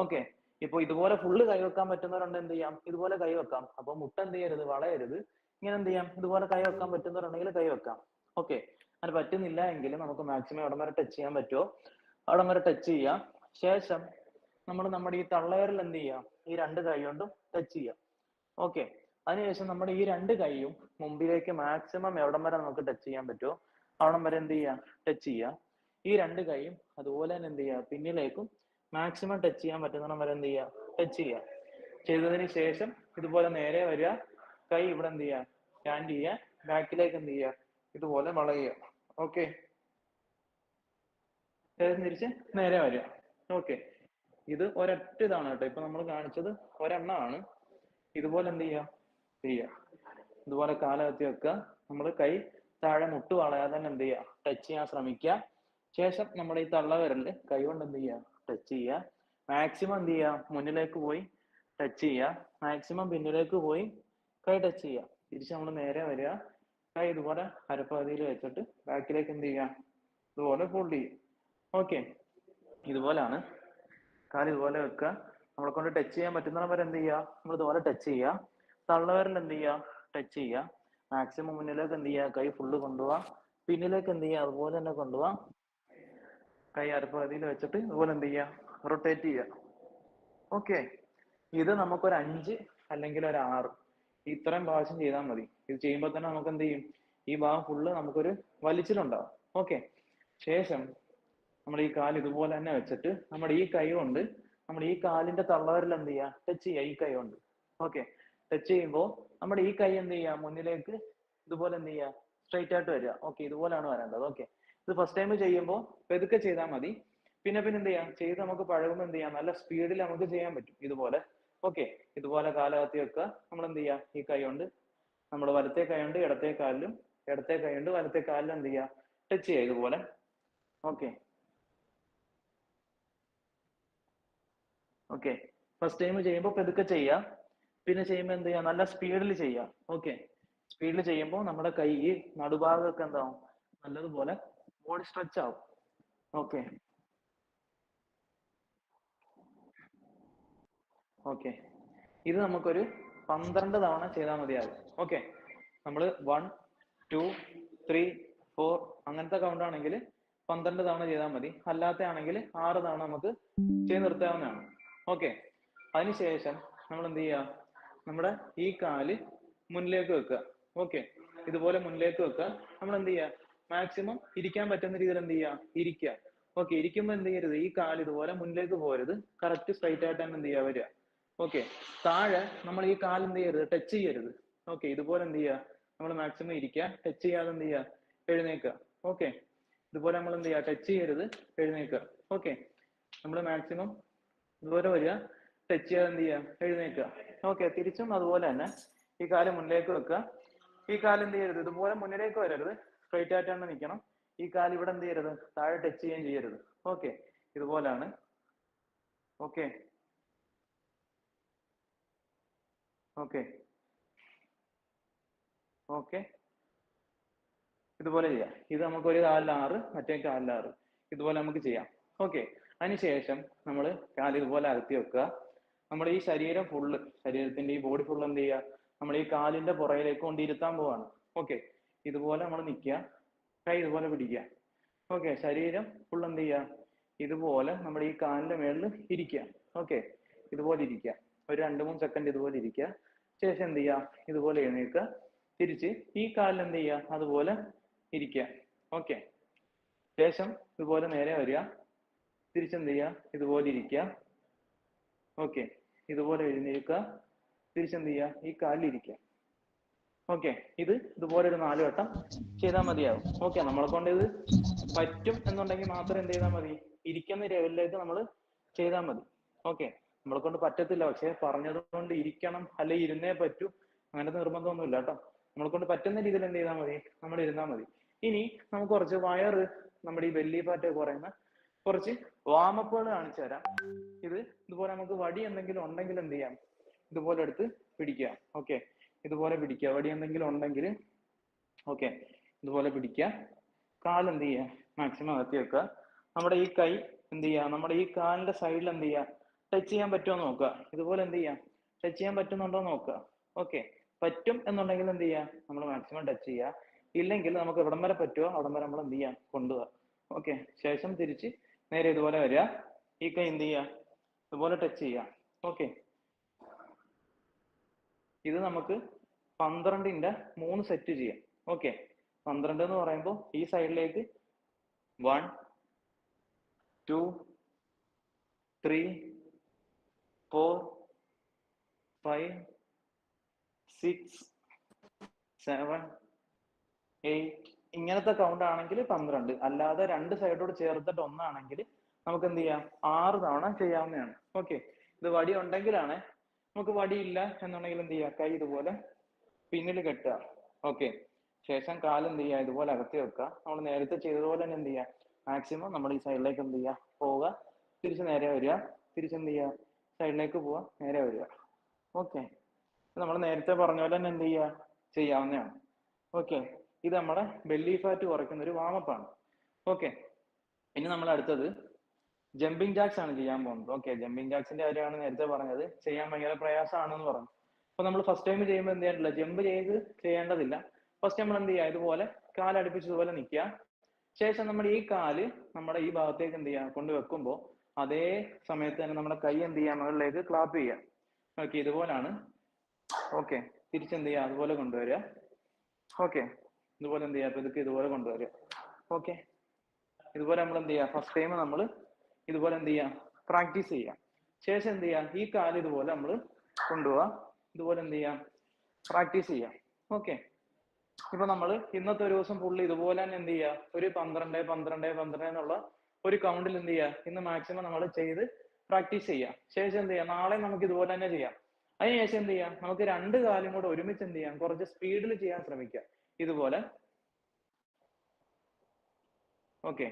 ഓക്കെ, ഇപ്പൊ ഇതുപോലെ ഫുള്ള് കൈവെക്കാൻ പറ്റുന്നവരുണ്ട് എന്ത് ചെയ്യാം, ഇതുപോലെ കൈവെക്കാം. അപ്പൊ മുട്ട എന്ത് ചെയ്യരുത്, വളയരുത്. ഇങ്ങനെ എന്ത് ചെയ്യാം, ഇതുപോലെ കൈവെക്കാൻ പറ്റുന്നവരുണ്ടെങ്കിൽ കൈവെക്കാം. ഓക്കെ, അത് പറ്റുന്നില്ല എങ്കിൽ നമുക്ക് മാക്സിമം എവിടം വരെ ടച്ച് ചെയ്യാൻ പറ്റുമോ അവിടം വരെ ടച്ച് ചെയ്യാം. ശേഷം നമ്മൾ നമ്മുടെ ഈ തള്ളവിരൽ എന്ത് ചെയ്യാം, ഈ 2 കൈ കൊണ്ടും ടച്ച് ചെയ്യാം. ഓക്കെ, അതിനുശേഷം നമ്മുടെ ഈ രണ്ട് കൈയും മുമ്പിലേക്ക് മാക്സിമം എവിടം വരെ നമുക്ക് ടച്ച് ചെയ്യാൻ പറ്റുമോ അവിടം വരെ എന്ത് ചെയ്യുക, ടച്ച് ചെയ്യുക. ഈ രണ്ട് കൈയും അതുപോലെ തന്നെ എന്ത് ചെയ്യുക, പിന്നിലേക്കും മാക്സിമം ടച്ച് ചെയ്യാൻ പറ്റുന്നിടം വരെ എന്ത് ചെയ്യുക, ടച്ച് ചെയ്യുക. ചെയ്തതിന് ശേഷം ഇതുപോലെ നേരെ വരിക, കൈ ഇവിടെ എന്ത് ചെയ്യുക, സ്റ്റാൻഡ് ചെയ്യുക, ബാക്കിലേക്ക് എന്ത് ചെയ്യുക, ഇതുപോലെ വളയുക. ഓക്കെ, തിരിച്ച് നേരെ വരിക. ഓക്കെ, ഇത് ഒരൊറ്റ ഇതാണ് കേട്ടോ. ഇപ്പൊ നമ്മൾ കാണിച്ചത് ഒരെണ്ണമാണ്. ഇതുപോലെ എന്ത് ചെയ്യുക, ഇതുപോലെ കാലകത്തി വെക്കുക. നമ്മൾ കൈ താഴെ മുട്ട് വളയാതെ തന്നെ എന്ത് ചെയ്യുക, ടച്ച് ചെയ്യാൻ ശ്രമിക്കുക. ശേഷം നമ്മുടെ ഈ തള്ളവിരലിൽ കൈ കൊണ്ട് എന്ത് ചെയ്യുക, ടച്ച് ചെയ്യുക. മാക്സിമം എന്ത് ചെയ്യുക, മുന്നിലേക്ക് പോയി ടച്ച് ചെയ്യുക. മാക്സിമം പിന്നിലേക്ക് പോയി കൈ ടച്ച് ചെയ്യുക. തിരിച്ച് നമ്മൾ നേരെ വരിക. കൈ ഇതുപോലെ അരപ്പകുതിയിൽ വെച്ചിട്ട് ബാക്കിലേക്ക് എന്ത് ചെയ്യുക, ഇതുപോലെ ഫോൾഡ് ചെയ്യുക. ഓക്കെ, ഇതുപോലാണ്. കാല് ഇതുപോലെ വെക്കുക. നമ്മളെ കൊണ്ട് ടച്ച് ചെയ്യാൻ പറ്റുന്നിടം വരെ എന്ത് ചെയ്യുക, നമ്മൾ ഇതുപോലെ ടച്ച് ചെയ്യുക. തള്ളവിരൽ എന്ത് ചെയ്യുക, ടച്ച് ചെയ്യുക. മാക്സിമം മുന്നിലേക്ക് എന്ത് ചെയ്യുക, കൈ ഫുള്ള് കൊണ്ടുപോവാ. പിന്നിലേക്ക് എന്ത് ചെയ്യുക, അതുപോലെ തന്നെ കൊണ്ടുപോവാ. കൈ അരപ്പകുതിയിൽ വെച്ചിട്ട് ഇതുപോലെ എന്ത് ചെയ്യുക, റൊട്ടേറ്റ് ചെയ്യുക. ഓക്കെ, ഇത് നമുക്കൊരു 5 അല്ലെങ്കിൽ ഒരു 6 ഇത്രയും പ്രാവശ്യം ചെയ്താൽ മതി. ഇത് ചെയ്യുമ്പോൾ തന്നെ നമുക്ക് എന്ത് ചെയ്യും, ഈ ഭാഗം ഫുള്ള് നമുക്കൊരു വലിച്ചിലുണ്ടാവും. ഓക്കെ, ശേഷം നമ്മൾ ഈ കാല് ഇതുപോലെ തന്നെ വെച്ചിട്ട് നമ്മുടെ ഈ കൈ കൊണ്ട് നമ്മുടെ ഈ കാലിന്റെ തള്ളവരിൽ എന്ത് ചെയ്യുക, ടച്ച് ചെയ്യുക ഈ കൈ കൊണ്ട്. ഓക്കെ, ടച്ച് ചെയ്യുമ്പോൾ നമ്മുടെ ഈ കൈ എന്ത് ചെയ്യുക, മുന്നിലേക്ക് ഇതുപോലെ എന്ത് ചെയ്യുക, സ്ട്രൈറ്റ് ആയിട്ട് വരിക. ഓക്കെ, ഇതുപോലാണ് വരേണ്ടത്. ഓക്കെ, ഇത് ഫസ്റ്റ് ടൈം ചെയ്യുമ്പോൾ പെതുക്കെ ചെയ്താൽ മതി. പിന്നെ എന്ത് ചെയ്യാം, ചെയ്ത് നമുക്ക് പഴകുമ്പോൾ എന്ത് ചെയ്യാം, നല്ല സ്പീഡിൽ നമുക്ക് ചെയ്യാൻ പറ്റും ഇതുപോലെ. ഓക്കെ, ഇതുപോലെ കാലകത്തി വെക്കുക. നമ്മൾ എന്ത് ചെയ്യുക, ഈ കൈ കൊണ്ട് നമ്മൾ വലത്തെ കൈ കൊണ്ട് ഇടത്തെ കാലിലും ഇടത്തെ കൈ കൊണ്ട് വലത്തെ കാലിലും എന്ത് ചെയ്യുക, ടച്ച് ചെയ്യുക ഇതുപോലെ. ഓക്കെ, ഓക്കെ, ഫസ്റ്റ് ടൈം ചെയ്യുമ്പോൾ പെതുക്കെ ചെയ്യുക. പിന്നെ ചെയ്യുമ്പോൾ എന്ത് ചെയ്യുക, നല്ല സ്പീഡിൽ ചെയ്യുക. ഓക്കെ, സ്പീഡിൽ ചെയ്യുമ്പോൾ നമ്മുടെ കൈ നടുഭാഗമൊക്കെ എന്താവും, നല്ലതുപോലെ ബോഡി സ്ട്രെച്ച് ആവും. ഓക്കെ, ഓക്കെ, ഇത് നമുക്കൊരു 12 തവണ ചെയ്താൽ മതിയാകും. ഓക്കെ, നമ്മൾ 1, 2, 3, 4 അങ്ങനത്തെ കൗണ്ട് ആണെങ്കിൽ 12 തവണ ചെയ്താൽ മതി. അല്ലാത്ത ആണെങ്കിൽ 6 തവണ നമുക്ക് ചെയ്ത് നിർത്താവുന്നതാണ്. ഓക്കെ, അതിനുശേഷം നമ്മൾ എന്ത് ചെയ്യുക, നമ്മുടെ ഈ കാല് മുന്നിലേക്ക് വെക്കുക. ഓക്കെ, ഇതുപോലെ മുന്നിലേക്ക് വെക്കുക. നമ്മൾ എന്ത് ചെയ്യുക, മാക്സിമം ഇരിക്കാൻ പറ്റുന്ന രീതിയിൽ എന്ത് ചെയ്യുക, ഇരിക്കുക. ഓക്കെ, ഇരിക്കുമ്പോൾ എന്ത് ചെയ്യരുത്, ഈ കാല് ഇതുപോലെ മുന്നിലേക്ക് പോകരുത്. കറക്റ്റ് സ്ട്രൈറ്റ് ആയിട്ട് തന്നെ എന്ത് ചെയ്യുക, വരിക. ഓക്കെ, താഴെ നമ്മൾ ഈ കാല് എന്ത് ചെയ്യരുത്, ടച്ച് ചെയ്യരുത്. ഓക്കെ, ഇതുപോലെ എന്ത് ചെയ്യുക, നമ്മൾ മാക്സിമം ഇരിക്കുക. ടച്ച് ചെയ്യാതെ എന്ത് ചെയ്യുക, എഴുന്നേക്കുക. ഓക്കെ, ഇതുപോലെ നമ്മൾ എന്ത് ചെയ്യുക, ടച്ച് ചെയ്യരുത്, എഴുന്നേക്കുക. ഓക്കെ, നമ്മൾ മാക്സിമം ഇതുപോലെ വരിക, ടച്ച് ചെയ്യാതെ എന്ത് ചെയ്യുക, എഴുന്നേക്കുക. ഓക്കെ, തിരിച്ചും അതുപോലെ തന്നെ ഈ കാല് മുന്നിലേക്ക് വെക്കുക. ഈ കാല് എന്ത് ചെയ്യരുത്, ഇതുപോലെ മുന്നിലേക്ക് വരരുത്, സ്ട്രൈറ്റ് ആയിട്ട് തന്നെ നിൽക്കണം. ഈ കാല് ഇവിടെ എന്ത് ചെയ്യരുത്, താഴെ ടച്ച് ചെയ്യുകയും ചെയ്യരുത്. ഓക്കെ, ഇതുപോലാണ്. ഓക്കെ, ഓക്കെ, ഓക്കെ, ഇതുപോലെ ചെയ്യാം. ഇത് നമുക്ക് ഒരു കാലിൽ 6, മറ്റേ കാലിൽ 6 ഇതുപോലെ നമുക്ക് ചെയ്യാം. ഓക്കെ, അതിനുശേഷം നമ്മൾ കാല് ഇതുപോലെ അകത്തി വെക്കുക. നമ്മൾ ഈ ശരീരം ഫുള്ള്, ശരീരത്തിന്റെ ഈ ബോഡി ഫുള്ള് എന്ത് ചെയ്യുക, നമ്മൾ ഈ കാലിന്റെ പുറയിലേക്ക് കൊണ്ട് ഇരുത്താൻ പോവാണ്. ഓക്കെ, ഇതുപോലെ നമ്മൾ നിൽക്കുക. കൈ ഇതുപോലെ പിടിക്കുക. ഓക്കെ, ശരീരം ഫുള്ള് എന്ത് ചെയ്യുക, ഇതുപോലെ നമ്മുടെ ഈ കാലിന്റെ മേളിൽ ഇരിക്കുക. ഓക്കെ, ഇതുപോലെ ഇരിക്കുക. ഒരു 2-3 സെക്കൻഡ് ഇതുപോലെ ഇരിക്കുക. ശേഷം എന്ത് ചെയ്യുക, ഇതുപോലെ എഴുന്നേൽക്കുക. തിരിച്ച് ഈ കാലിൽ എന്ത് ചെയ്യുക, അതുപോലെ ഇരിക്കുക. ഓക്കെ, ശേഷം ഇതുപോലെ നേരെ വരിക. തിരിച്ചെന്ത് ചെയ്യുക, ഇതുപോലെ ഇരിക്കുക. ഓക്കെ, ഇതുപോലെ എഴുന്നേൽക്കുക. തിരിച്ചെന്ത് ചെയ്യുക, ഈ കാലിൽ ഇരിക്കുക. ഓക്കെ, ഇതുപോലെ ഒരു 4 വട്ടം ചെയ്താൽ മതിയാവും. ഓക്കെ, നമ്മളെ കൊണ്ട് ഇത് പറ്റും എന്നുണ്ടെങ്കിൽ മാത്രം എന്ത് ചെയ്താൽ മതി, ഇരിക്കുന്ന ലെവലിലേക്ക് നമ്മൾ ചെയ്താൽ മതി. ഓക്കെ, നമ്മളെ കൊണ്ട് പറ്റത്തില്ല, പക്ഷെ പറഞ്ഞത് കൊണ്ട് ഇരിക്കണം അല്ലെ ഇരുന്നേ പറ്റൂ അങ്ങനത്തെ നിർബന്ധമൊന്നുമില്ല കേട്ടോ. നമ്മളെ കൊണ്ട് പറ്റുന്ന രീതിയിൽ എന്ത് ചെയ്താൽ മതി, നമ്മൾ ഇരുന്നാൽ മതി. ഇനി നമുക്ക് കുറച്ച് വയറ്, നമ്മുടെ ഈ ബെല്ലി ഫാറ്റ് കുറയുന്ന കുറച്ച് വാമപ്പുകൾ കാണിച്ചു തരാം. ഇതുപോലെ നമുക്ക് വടി എന്തെങ്കിലും ഉണ്ടെങ്കിൽ എന്ത് ചെയ്യാം, ഇതുപോലെ എടുത്ത് പിടിക്കുക. ഓക്കെ, ഇതുപോലെ പിടിക്കുക. വടി എന്തെങ്കിലും ഉണ്ടെങ്കിൽ ഓക്കെ, ഇതുപോലെ പിടിക്കുക. കാൽ എന്ത് ചെയ്യുക, മാക്സിമം അകത്തി വെക്കുക. നമ്മുടെ ഈ കൈ എന്ത് ചെയ്യുക, നമ്മുടെ ഈ കാലിന്റെ സൈഡിൽ എന്ത് ചെയ്യുക, ടച്ച് ചെയ്യാൻ പറ്റുമോ നോക്കുക. ഇതുപോലെ എന്ത് ചെയ്യാം, ടച്ച് ചെയ്യാൻ പറ്റുന്നുണ്ടോ നോക്കുക. ഓക്കെ, പറ്റും എന്നുണ്ടെങ്കിൽ എന്ത് ചെയ്യുക, നമ്മൾ മാക്സിമം ടച്ച് ചെയ്യുക. ഇല്ലെങ്കിൽ നമുക്ക് എവിടം വരെ പറ്റുമോ അവിടം വരെ നമ്മൾ എന്ത് ചെയ്യാം, കൊണ്ടുപോകാം. ഓക്കെ, ശേഷം തിരിച്ച് നേരെ ഇതുപോലെ വരിക. ഈ കൈ എന്ത് ചെയ്യുക, ഇതുപോലെ ടച്ച് ചെയ്യുക. ഓക്കെ, ഇത് നമുക്ക് 12ന്റെ 3 സെറ്റ് ചെയ്യാം. ഓക്കെ, 12 എന്ന് പറയുമ്പോൾ ഈ സൈഡിലേക്ക് 1 2 3 4 5 6 7 8 ഇങ്ങനത്തെ കൗണ്ട് ആണെങ്കിൽ 12. അല്ലാതെ രണ്ട് സൈഡോട് ചേർത്തിട്ട് ഒന്നാണെങ്കിൽ നമുക്ക് എന്ത് ചെയ്യാം, 6 തവണ ചെയ്യാവുന്നതാണ്. ഓക്കെ, ഇത് വടി ഉണ്ടെങ്കിലാണ്. നമുക്ക് വടിയില്ല എന്നുണ്ടെങ്കിൽ എന്ത് ചെയ്യുക, കൈ ഇതുപോലെ പിന്നിൽ കെട്ടുക. ഓക്കെ, ശേഷം കാല് എന്ത് ചെയ്യുക, ഇതുപോലെ അകത്തി വെക്കുക. നമ്മൾ നേരത്തെ ചെയ്തതുപോലെ തന്നെ എന്ത് ചെയ്യുക, മാക്സിമം നമ്മൾ ഈ സൈഡിലേക്ക് എന്ത് ചെയ്യുക, പോവുക, തിരിച്ച് നേരെ വരിക, തിരിച്ചെന്ത് ചെയ്യുക, സൈഡിലേക്ക് പോവുക, നേരെ വരിക. ഓക്കെ, നമ്മൾ നേരത്തെ പറഞ്ഞ പോലെ തന്നെ എന്ത് ചെയ്യുക, ചെയ്യാവുന്നതാണ്. ഓക്കെ, ഇത് നമ്മുടെ ബെല്ലി ഫാറ്റ് കുറയ്ക്കുന്ന ഒരു വാമപ്പാണ്. ഓക്കെ, ഇനി നമ്മൾ അടുത്തത് ജമ്പിങ് ജാക്സ് ആണ് ചെയ്യാൻ പോകുന്നത്. ഓക്കെ, ജമ്പിങ് ജാക്സിന്റെ കാര്യമാണ് നേരത്തെ പറഞ്ഞത്, ചെയ്യാൻ ഭയങ്കര പ്രയാസമാണെന്ന് പറഞ്ഞു. അപ്പൊ നമ്മൾ ഫസ്റ്റ് ടൈം ചെയ്യുമ്പോൾ എന്ത് ചെയ്യാനില്ല, ജമ്പ് ചെയ്യേണ്ടതില്ല. ഫസ്റ്റ് നമ്മൾ എന്ത് ചെയ്യുക, ഇതുപോലെ കാലടുപ്പിച്ച് ഇതുപോലെ നിൽക്കുക. ശേഷം നമ്മൾ ഈ കാല് നമ്മുടെ ഈ ഭാഗത്തേക്ക് എന്ത് ചെയ്യുക, കൊണ്ട് വെക്കുമ്പോൾ അതേ സമയത്ത് തന്നെ നമ്മുടെ കൈ എന്ത് ചെയ്യുക, മുകളിലേക്ക് ക്ലാപ്പ് ചെയ്യുക. ഓക്കെ, ഇതുപോലാണ്. ഓക്കെ, തിരിച്ചെന്ത് ചെയ്യുക, അതുപോലെ കൊണ്ടുവരിക. ഓക്കെ, ഇതുപോലെ എന്ത് ചെയ്യുക, ഇതൊക്കെ ഇതുപോലെ കൊണ്ടുവരിക. ഓക്കെ, ഇതുപോലെ നമ്മൾ എന്ത് ചെയ്യുക, ഫസ്റ്റ് ടൈം നമ്മൾ ഇതുപോലെ എന്ത് ചെയ്യാം, പ്രാക്ടീസ് ചെയ്യാം. ശേഷം എന്ത് ചെയ്യാം, ഈ കാല് ഇതുപോലെ നമ്മൾ കൊണ്ടുപോവാ, ഇതുപോലെ എന്ത് ചെയ്യാം, പ്രാക്ടീസ് ചെയ്യാം. ഓക്കെ, ഇപ്പൊ നമ്മൾ ഇന്നത്തെ ഒരു ദിവസം പുള്ളി ഇതുപോലെ തന്നെ എന്ത് ചെയ്യുക, ഒരു 12 12 12 എന്നുള്ള ഒരു കൗണ്ടിൽ എന്ത് ചെയ്യുക, ഇന്ന് മാക്സിമം നമ്മൾ ചെയ്ത് പ്രാക്ടീസ് ചെയ്യാം. ശേഷം എന്ത് ചെയ്യാം, നാളെ നമുക്ക് ഇതുപോലെ തന്നെ ചെയ്യാം. അതിനുശേഷം എന്ത് ചെയ്യാം, നമുക്ക് രണ്ട് കാലും കൂടെ ഒരുമിച്ച് എന്ത് ചെയ്യാം, കുറച്ച് സ്പീഡിൽ ചെയ്യാൻ ശ്രമിക്കാം. ഇതുപോലെ ഓക്കെ,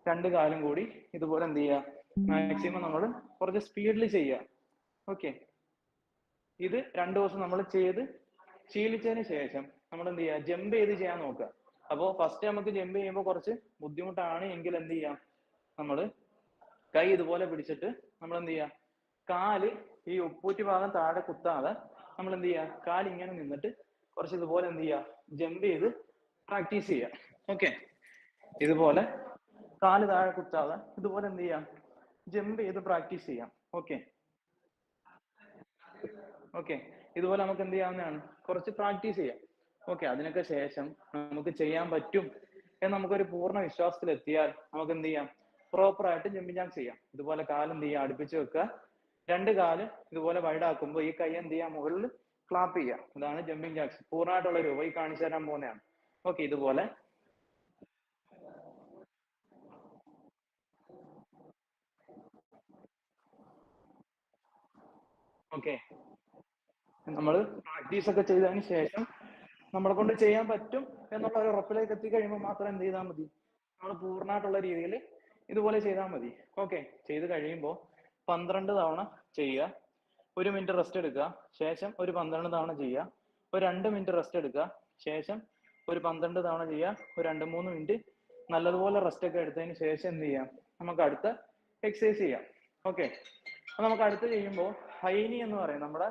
രണ്ട് കാലും കൂടി ഇതുപോലെ എന്ത് ചെയ്യുക, മാക്സിമം നമ്മൾ കുറച്ച് സ്പീഡിൽ ചെയ്യുക. ഓക്കെ, ഇത് 2 ദിവസം നമ്മൾ ചെയ്ത് ശീലിച്ചതിന് ശേഷം നമ്മൾ എന്ത് ചെയ്യുക, ജമ്പ് ചെയ്ത് ചെയ്യാൻ നോക്കുക. അപ്പോൾ ഫസ്റ്റ് നമുക്ക് ജമ്പ് ചെയ്യുമ്പോൾ കുറച്ച് ബുദ്ധിമുട്ടാണ് എങ്കിൽ എന്ത് ചെയ്യാം, നമ്മൾ കൈ ഇതുപോലെ പിടിച്ചിട്ട് നമ്മൾ എന്ത് ചെയ്യുക, കാല് ഈ ഉപ്പൂറ്റി ഭാഗം താഴെ കുത്താതെ നമ്മൾ എന്ത് ചെയ്യുക, കാല് ഇങ്ങനെ നിന്നിട്ട് കുറച്ച് ഇതുപോലെ എന്ത് ചെയ്യുക, ജമ്പ് ചെയ്ത് പ്രാക്ടീസ് ചെയ്യുക. ഓക്കെ, ഇതുപോലെ കാല് താഴെ കുത്താതെ ഇതുപോലെ എന്ത് ചെയ്യാം, ജമ്പ് ചെയ്ത് പ്രാക്ടീസ് ചെയ്യാം. ഓക്കെ ഓക്കെ, ഇതുപോലെ നമുക്ക് എന്ത് ചെയ്യാവുന്നതാണ്, കുറച്ച് പ്രാക്ടീസ് ചെയ്യാം. ഓക്കെ, അതിനൊക്കെ ശേഷം നമുക്ക് ചെയ്യാൻ പറ്റും എന്ന് നമുക്കൊരു പൂർണ്ണ വിശ്വാസത്തിൽ എത്തിയാൽ നമുക്ക് എന്ത് ചെയ്യാം, പ്രോപ്പർ ആയിട്ട് ജമ്പിങ് ജാക്സ് ചെയ്യാം. ഇതുപോലെ കാല് എന്ത് ചെയ്യുക, അടുപ്പിച്ച് വെക്കുക, രണ്ട് കാല് ഇതുപോലെ വൈഡാക്കുമ്പോൾ ഈ കൈ എന്ത് ചെയ്യാം, മുകളിൽ ക്ലാപ്പ് ചെയ്യുക. ഇതാണ് ജമ്പിങ് ജാക്സ് പൂർണ്ണമായിട്ടുള്ള രൂപം. ഈ കാണിച്ചു തരാൻ പോകുന്നതാണ്. ഓക്കെ, ഇതുപോലെ ഓക്കെ, നമ്മൾ പ്രാക്ടീസ് ഒക്കെ ചെയ്തതിന് ശേഷം നമ്മളെ കൊണ്ട് ചെയ്യാൻ പറ്റും എന്നുള്ള ഒരു ഉറപ്പിലേക്ക് എത്തിക്കഴിയുമ്പോൾ മാത്രം എന്ത് ചെയ്താൽ മതി, നമ്മൾ പൂർണ്ണമായിട്ടുള്ള രീതിയിൽ ഇതുപോലെ ചെയ്താൽ മതി. ഓക്കെ, ചെയ്ത് കഴിയുമ്പോൾ 12 തവണ ചെയ്യുക, 1 മിനിറ്റ് റെസ്റ്റ് എടുക്കുക, ശേഷം ഒരു 12 തവണ ചെയ്യുക, ഒരു 2 മിനിറ്റ് റെസ്റ്റ് എടുക്കുക, ശേഷം ഒരു 12 തവണ ചെയ്യുക, ഒരു 2-3 മിനിറ്റ് നല്ലതുപോലെ റെസ്റ്റ് ഒക്കെ എടുത്തതിന് ശേഷം എന്ത് ചെയ്യാം, നമുക്ക് അടുത്ത എക്സസൈസ് ചെയ്യാം. ഓക്കെ, അപ്പൊ നമുക്ക് അടുത്ത് ചെയ്യുമ്പോൾ ഹൈനി എന്ന് പറയും, നമ്മുടെ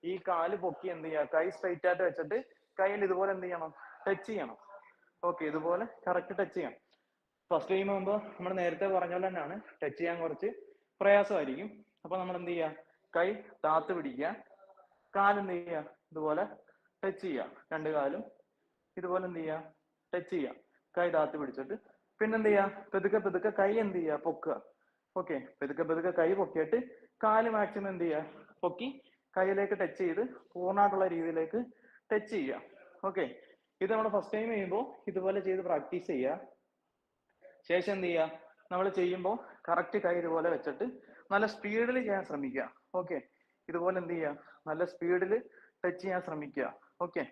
ഈ കാല് പൊക്കി എന്ത് ചെയ്യുക, കൈ സ്ട്രൈറ്റ് ആയിട്ട് വെച്ചിട്ട് കയ്യിൽ ഇതുപോലെ എന്ത് ചെയ്യണം, ടച്ച് ചെയ്യണം. ഓക്കെ, ഇതുപോലെ കറക്റ്റ് ടച്ച് ചെയ്യണം. ഫസ്റ്റ് ടൈം ആകുമ്പോൾ നമ്മൾ നേരത്തെ പറഞ്ഞ പോലെ തന്നെയാണ്, ടച്ച് ചെയ്യാൻ കുറച്ച് പ്രയാസമായിരിക്കും. അപ്പൊ നമ്മൾ എന്ത് ചെയ്യുക, കൈ താത്ത് പിടിക്കുക, കാലെന്ത് ചെയ്യുക, ഇതുപോലെ ടച്ച് ചെയ്യുക, രണ്ട് കാലും ഇതുപോലെ എന്ത് ചെയ്യുക, ടച്ച് ചെയ്യുക, കൈ താത്ത് പിടിച്ചിട്ട് പിന്നെന്ത് ചെയ്യുക, പെതുക്കെ പെതുക്കെ കൈ എന്ത് ചെയ്യുക, പൊക്കുക. ഓക്കെ, പെതുക്കെ പെതുക്കെ കൈ പൊക്കിയിട്ട് കാല് മാക്സിമം എന്ത് ചെയ്യുക, പൊക്കി കൈയിലേക്ക് ടച്ച് ചെയ്ത് പൂർണ്ണമായിട്ടുള്ള രീതിയിലേക്ക് ടച്ച് ചെയ്യുക. ഓക്കെ, ഇത് നമ്മൾ ഫസ്റ്റ് ടൈം ചെയ്യുമ്പോൾ ഇതുപോലെ ചെയ്ത് പ്രാക്ടീസ് ചെയ്യുക. ശേഷം എന്ത് ചെയ്യുക, നമ്മൾ ചെയ്യുമ്പോൾ കറക്റ്റ് കൈ ഇതുപോലെ വെച്ചിട്ട് നല്ല സ്പീഡിൽ ചെയ്യാൻ ശ്രമിക്കുക. ഓക്കെ, ഇതുപോലെ എന്ത് ചെയ്യുക, നല്ല സ്പീഡിൽ ടച്ച് ചെയ്യാൻ ശ്രമിക്കുക. ഓക്കെ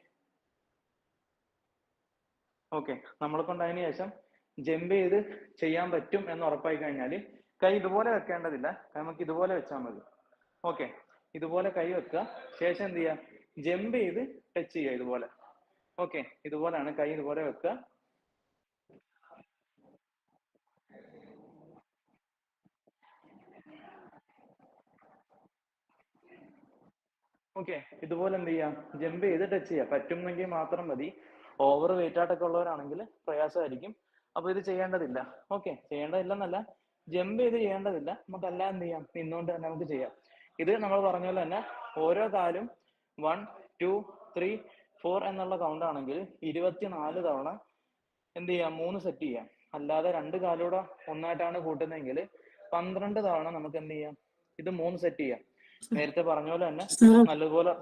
ഓക്കെ, നമ്മളെ കൊണ്ട് അതിന് ശേഷം ജമ്പ് ചെയ്ത് ചെയ്യാൻ പറ്റും എന്ന് ഉറപ്പായി കഴിഞ്ഞാൽ കൈ ഇതുപോലെ വെക്കേണ്ടതില്ല, നമുക്ക് ഇതുപോലെ വെച്ചാൽ മതി. ഓക്കെ, ഇതുപോലെ കൈ വെക്കുക, ശേഷം എന്ത് ചെയ്യുക, ജമ്പ് ചെയ്ത് ടച്ച് ചെയ്യുക ഇതുപോലെ. ഓക്കെ, ഇതുപോലെയാണ് കൈ ഇതുപോലെ വെക്കുക. ഓക്കെ, ഇതുപോലെ എന്ത് ചെയ്യാം, ജമ്പ് ചെയ്ത് ടച്ച് ചെയ്യാം. പറ്റുമെങ്കിൽ മാത്രം മതി. ഓവർ വെയിറ്റ് ആയിട്ടൊക്കെ ഉള്ളവരാണെങ്കിൽ പ്രയാസമായിരിക്കും. അപ്പൊ ഇത് ചെയ്യേണ്ടതില്ല. ഓക്കെ, ചെയ്യേണ്ടതില്ലെന്നല്ല, ജമ്പ് ചെയ്ത് ചെയ്യേണ്ടതില്ല, നമുക്കെല്ലാം എന്ത് ചെയ്യാം, നിന്നുകൊണ്ട് തന്നെ നമുക്ക് ചെയ്യാം. ഇത് നമ്മൾ പറഞ്ഞ പോലെ തന്നെ ഓരോ കാലും 1 2 3 4 എന്നുള്ള കൗണ്ട് ആണെങ്കിൽ 24 തവണ എന്ത് ചെയ്യാം 3 സെറ്റ് ചെയ്യാം. അല്ലാതെ രണ്ട് കാലൂടെ ഒന്നായിട്ടാണ് കൂട്ടുന്നതെങ്കിൽ 12 തവണ നമുക്ക് എന്ത് ചെയ്യാം ഇത് 3 സെറ്റ് ചെയ്യാം. നേരത്തെ പറഞ്ഞ പോലെ തന്നെ സാർ നല്ലതുപോലെ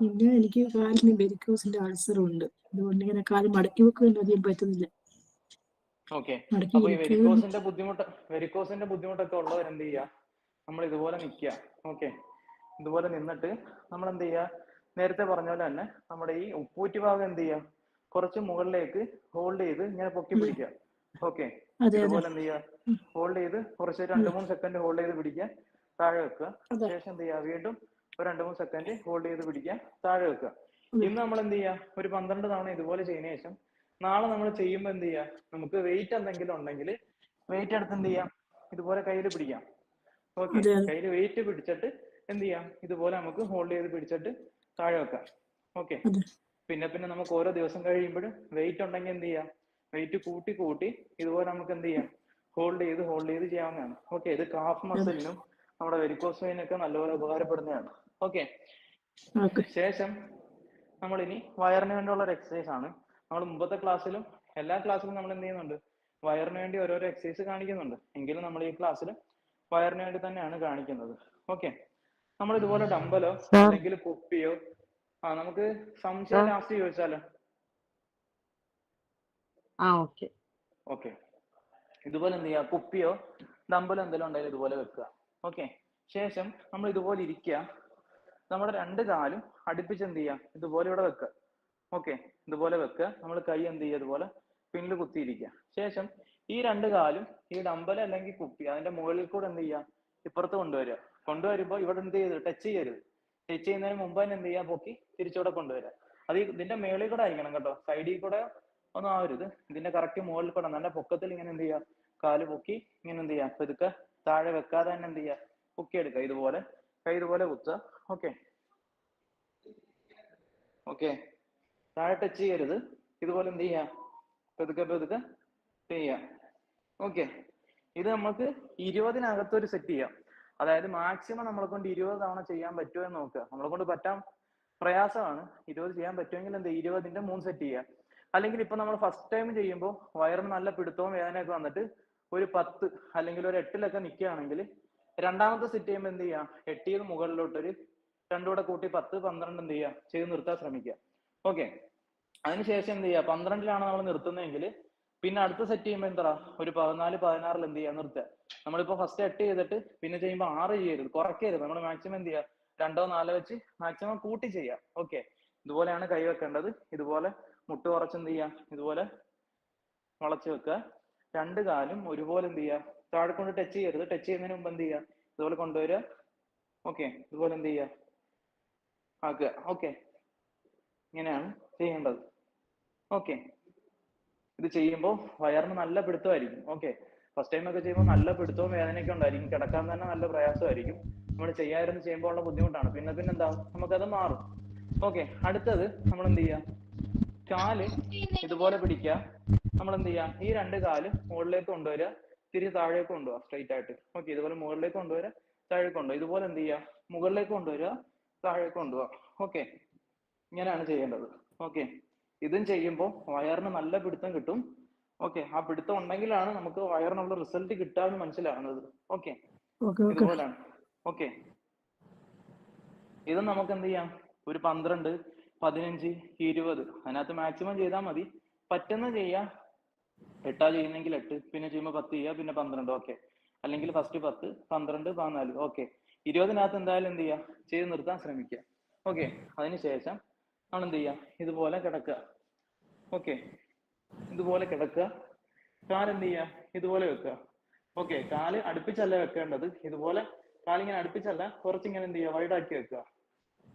പിന്നെ എനിക്ക് കാലിന് വെരിക്കോസിന്റെ അൾസറും ഉണ്ട്. അതുകൊണ്ട് ഇങ്ങനെ കാല് മടക്കി വെക്കുകയൊന്നും അധികം പറ്റുന്നില്ല. ഓക്കെ. മടക്കി അപ്പൊ ഈ ഇരിക്കുകയൊന്നും വെരിക്കോസിന്റെ ബുദ്ധിമുട്ടൊക്കെ ഉള്ളവർ എന്ത് ചെയ്യുക, നമ്മൾ ഇതുപോലെ നിൽക്കുക. ഓക്കെ, ഇതുപോലെ നിന്നിട്ട് നമ്മൾ എന്ത് ചെയ്യുക, നേരത്തെ പറഞ്ഞ പോലെ തന്നെ നമ്മുടെ ഈ ഉപ്പൂറ്റി ഭാഗം എന്ത് ചെയ്യുക, കുറച്ച് മുകളിലേക്ക് ഹോൾഡ് ചെയ്ത് ഇങ്ങനെ പൊക്കി പിടിക്കുക. ഓക്കെ, അതെ അതെ ഇതുപോലെ എന്ത് ചെയ്യുക, ഹോൾഡ് ചെയ്ത് കുറച്ച് 2-3 സെക്കൻഡ് ഹോൾഡ് ചെയ്ത് പിടിക്കുക, താഴെ വെക്കുക. അതെ ശേഷം എന്ത് ചെയ്യുക, വീണ്ടും ഒരു 2-3 സെക്കൻഡ് ഹോൾഡ് ചെയ്ത് പിടിക്കുക, താഴെ വെക്കുക. അതെ ഇന്ന് നമ്മൾ എന്ത് ചെയ്യുക, ഒരു 12 തവണ ഇതുപോലെ ചെയ്യുന്ന ശേഷം നാളെ നമ്മൾ ചെയ്യുമ്പോൾ എന്ത് ചെയ്യുക, നമുക്ക് വെയിറ്റ് എന്തെങ്കിലും ഉണ്ടെങ്കിൽ വെയിറ്റ് എടുത്ത് എന്ത് ചെയ്യാം, ഇതുപോലെ കയ്യിൽ പിടിക്കാം. ഓക്കെ, അതെ അതെ കയ്യിൽ വെയിറ്റ് പിടിച്ചിട്ട് എന്ത് ചെയ്യാം, ഇതുപോലെ നമുക്ക് ഹോൾഡ് ചെയ്ത് പിടിച്ചിട്ട് താഴെ വെക്കാം. ഓക്കെ, അതെ പിന്നെ നമുക്ക് ഓരോ ദിവസം കഴിയുമ്പോഴും വെയിറ്റ് ഉണ്ടെങ്കിൽ എന്ത് ചെയ്യാം, വെയിറ്റ് കൂട്ടി കൂട്ടി ഇതുപോലെ നമുക്ക് എന്ത് ചെയ്യാം, ഹോൾഡ് ചെയ്ത് ചെയ്യാവുന്നതാണ്. ഓക്കെ, ഇത് കാഫ് മസിലിനും നമ്മുടെ വെരിക്കോസ് വെയിനൊക്കെ നല്ലപോലെ ഉപകാരപ്പെടുന്നതാണ്. ഓക്കെ, ഓക്കെ ശേഷം നമ്മൾ ഇനി വയറിന് വേണ്ടിയുള്ള ഒരു എക്സസൈസ് ആണ്. നമ്മൾ മുമ്പത്തെ ക്ലാസ്സിലും എല്ലാ ക്ലാസ്സിലും നമ്മൾ എന്ത് ചെയ്യുന്നുണ്ട്, വയറിന് വേണ്ടി ഓരോരോ എക്സസൈസ് കാണിക്കുന്നുണ്ട്. എങ്കിലും നമ്മൾ ഈ ക്ലാസ്സിൽ വയറിന് വേണ്ടി തന്നെയാണ് കാണിക്കുന്നത്. ഓക്കെ, നമ്മൾ ഇതുപോലെ ഡമ്പലോ സാർ അല്ലെങ്കിൽ കുപ്പിയോ നമുക്ക് സംശയം ലാസ്റ്റ് ചോദിച്ചാലോ. ഓക്കെ. ഓക്കെ, ഇതുപോലെ എന്ത് ചെയ്യുക, കുപ്പിയോ ഡമ്പലോ എന്തെങ്കിലും ഉണ്ടെങ്കിൽ ഇതുപോലെ വെക്കുക. ഓക്കെ, ശേഷം നമ്മൾ ഇതുപോലെ ഇരിക്കുക, നമ്മുടെ രണ്ട് കാലും അടുപ്പിച്ച് എന്ത് ചെയ്യുക, ഇതുപോലെ ഇവിടെ വെക്കുക. ഓക്കെ, ഇതുപോലെ വെക്കുക, നമ്മൾ കൈ എന്ത് ചെയ്യുക, ഇതുപോലെ പിന്നിൽ കുത്തിയിരിക്കുക. ശേഷം ഈ രണ്ട് കാലും ഈ ഡമ്പൽ അല്ലെങ്കിൽ കുപ്പി അതിന്റെ മുകളിൽ കൂടെ എന്ത് ചെയ്യുക, ഇപ്പുറത്ത് കൊണ്ടുവരുമ്പോൾ ഇവിടെ എന്ത് ചെയ്ത് ടച്ച് ചെയ്യരുത്. ടച്ച് ചെയ്യുന്നതിന് മുമ്പ് തന്നെ എന്ത് ചെയ്യുക, പൊക്കി തിരിച്ചുകൂടെ കൊണ്ടുവരിക. അത് ഇതിന്റെ മേളിൽ കൂടെ ആയിരിക്കണം കേട്ടോ, സൈഡിൽ കൂടെ ഒന്നും ആവരുത്. ഇതിന്റെ കറക്റ്റ് മുകളിൽ കൂടെ നല്ല പൊക്കത്തിൽ ഇങ്ങനെ എന്ത് ചെയ്യുക, കാല് പൊക്കി ഇങ്ങനെ എന്ത് ചെയ്യുക, പെതുക്കെ താഴെ വെക്കാതെ തന്നെ എന്ത് ചെയ്യുക, പൊക്കി എടുക്കുക. ഇതുപോലെ കൈ ഇതുപോലെ കുത്തുക. ഓക്കെ ഓക്കെ, താഴെ ടച്ച് ചെയ്യരുത്. ഇതുപോലെ എന്ത് ചെയ്യുക, പെതുക്കെ ചെയ്യുക. ഓക്കെ, ഇത് നമുക്ക് 20-നകത്ത് ഒരു സെറ്റ് ചെയ്യാം. അതായത് മാക്സിമം നമ്മളെ കൊണ്ട് 20 തവണ ചെയ്യാൻ പറ്റുമോ എന്ന് നോക്കുക. നമ്മളെ കൊണ്ട് പറ്റാൻ പ്രയാസമാണ്. 20 ചെയ്യാൻ പറ്റുമെങ്കിൽ എന്ത് 20ന്റെ 3 സെറ്റ് ചെയ്യുക. അല്ലെങ്കിൽ ഇപ്പൊ നമ്മൾ ഫസ്റ്റ് ടൈം ചെയ്യുമ്പോൾ വയറിന് നല്ല പിടുത്തവും വേദനയൊക്കെ വന്നിട്ട് ഒരു 10 അല്ലെങ്കിൽ ഒരു 8-ലൊക്കെ നിൽക്കുകയാണെങ്കിൽ രണ്ടാമത്തെ സെറ്റ് ചെയ്യുമ്പോൾ എന്ത് ചെയ്യുക, 8 മുകളിലോട്ടൊരു 2 കൂടെ കൂട്ടി 10-12 എന്ത് ചെയ്യുക, ചെയ്ത് നിർത്താൻ ശ്രമിക്കുക. ഓക്കെ, അതിനുശേഷം എന്ത് ചെയ്യുക, 12-ലാണ് നമ്മൾ നിർത്തുന്നതെങ്കിൽ പിന്നെ അടുത്ത സെറ്റ് ചെയ്യുമ്പോൾ എന്താ ഒരു 14-16 എന്ത് ചെയ്യുക, നിർത്തുക. നമ്മളിപ്പോ ഫസ്റ്റ് 8 ചെയ്തിട്ട് പിന്നെ ചെയ്യുമ്പോൾ 6 ചെയ്യരുത്, കുറയ്ക്കരുത്. നമ്മൾ മാക്സിമം എന്ത് ചെയ്യുക, 2-4 വെച്ച് മാക്സിമം കൂട്ടി ചെയ്യുക. ഓക്കെ, ഇതുപോലെയാണ് കൈ വെക്കേണ്ടത്. ഇതുപോലെ മുട്ട് കുറച്ച് എന്ത് ചെയ്യുക, ഇതുപോലെ വളച്ച് വെക്കുക. രണ്ട് കാലും ഒരുപോലെ എന്ത് ചെയ്യുക, താഴെ കൊണ്ട് ടച്ച് ചെയ്യരുത്. ടച്ച് ചെയ്യുന്നതിന് മുമ്പ് എന്ത് ചെയ്യുക, ഇതുപോലെ കൊണ്ടുവരിക. ഓക്കെ, ഇതുപോലെ എന്ത് ചെയ്യുക, ആക്കുക. ഓക്കെ, ഇങ്ങനെയാണ് ചെയ്യേണ്ടത്. ഓക്കെ, ഇത് ചെയ്യുമ്പോൾ വയറിന് നല്ല പിടുത്തമായിരിക്കും. ഓക്കെ, ഫസ്റ്റ് ടൈം ഒക്കെ ചെയ്യുമ്പോൾ നല്ല പിടുത്തവും വേദനയൊക്കെ ഉണ്ടായിരിക്കും. കിടക്കാൻ തന്നെ നല്ല പ്രയാസമായിരിക്കും. നമ്മൾ ചെയ്യാതിരുന്ന് ചെയ്യുമ്പോൾ ഉള്ള ബുദ്ധിമുട്ടാണ്. പിന്നെ എന്താ, നമുക്കത് മാറും. ഓക്കെ, അടുത്തത് നമ്മൾ എന്ത് ചെയ്യുക, കാല് ഇതുപോലെ പിടിക്കുക. നമ്മൾ എന്ത് ചെയ്യുക, ഈ രണ്ട് കാല് മുകളിലേക്ക് കൊണ്ടുവരിക, തിരിച്ച് താഴേക്ക് കൊണ്ടുപോവുക, സ്ട്രൈറ്റ് ആയിട്ട്. ഓക്കെ, ഇതുപോലെ മുകളിലേക്ക് കൊണ്ടുവരിക, താഴേക്ക് കൊണ്ടുപോവുക. ഇതുപോലെ എന്ത് ചെയ്യുക, മുകളിലേക്ക് കൊണ്ടുവരിക, താഴേക്ക് കൊണ്ടുപോവുക. ഓക്കെ, ഇങ്ങനെയാണ് ചെയ്യേണ്ടത്. ഓക്കെ, ഇതും ചെയ്യുമ്പോൾ വയറിന് നല്ല പിടുത്തം കിട്ടും. ഓക്കെ, ആ പിടുത്തം ഉണ്ടെങ്കിലാണ് നമുക്ക് വയറിനുള്ള റിസൾട്ട് കിട്ടാമെന്ന് മനസ്സിലാകുന്നത്. ഓക്കെ, ഓക്കെ ഓക്കെ ഇതുപോലാണ്. ഓക്കെ, ഇത് നമുക്ക് എന്ത് ചെയ്യാം, ഒരു 12, 15, 20 അതിനകത്ത് മാക്സിമം ചെയ്താൽ മതി. പറ്റുന്ന ചെയ്യാം. 8 ചെയ്യുന്നെങ്കിൽ 8, പിന്നെ ചെയ്യുമ്പോൾ 10 ചെയ്യുക, പിന്നെ 12. ഓക്കെ, അല്ലെങ്കിൽ ഫസ്റ്റ് 10, 12, 14. ഓക്കെ, 20-നകത്ത് എന്തായാലും എന്ത് ചെയ്യുക, ചെയ്ത് നിർത്താൻ ശ്രമിക്കുക. ഓക്കെ, അതിനുശേഷം നമ്മൾ എന്ത് ചെയ്യുക, ഇതുപോലെ കിടക്കുക. ഓക്കെ, ഇതുപോലെ കിടക്കുക. കാലെന്ത് ചെയ്യുക, ഇതുപോലെ വെക്കുക. ഓക്കെ, കാല് അടുപ്പിച്ചല്ല വെക്കേണ്ടത്. ഇതുപോലെ കാലിങ്ങനെ അടുപ്പിച്ചല്ല, കുറച്ചിങ്ങനെ എന്ത് ചെയ്യുക, വൈഡാക്കി വെക്കുക.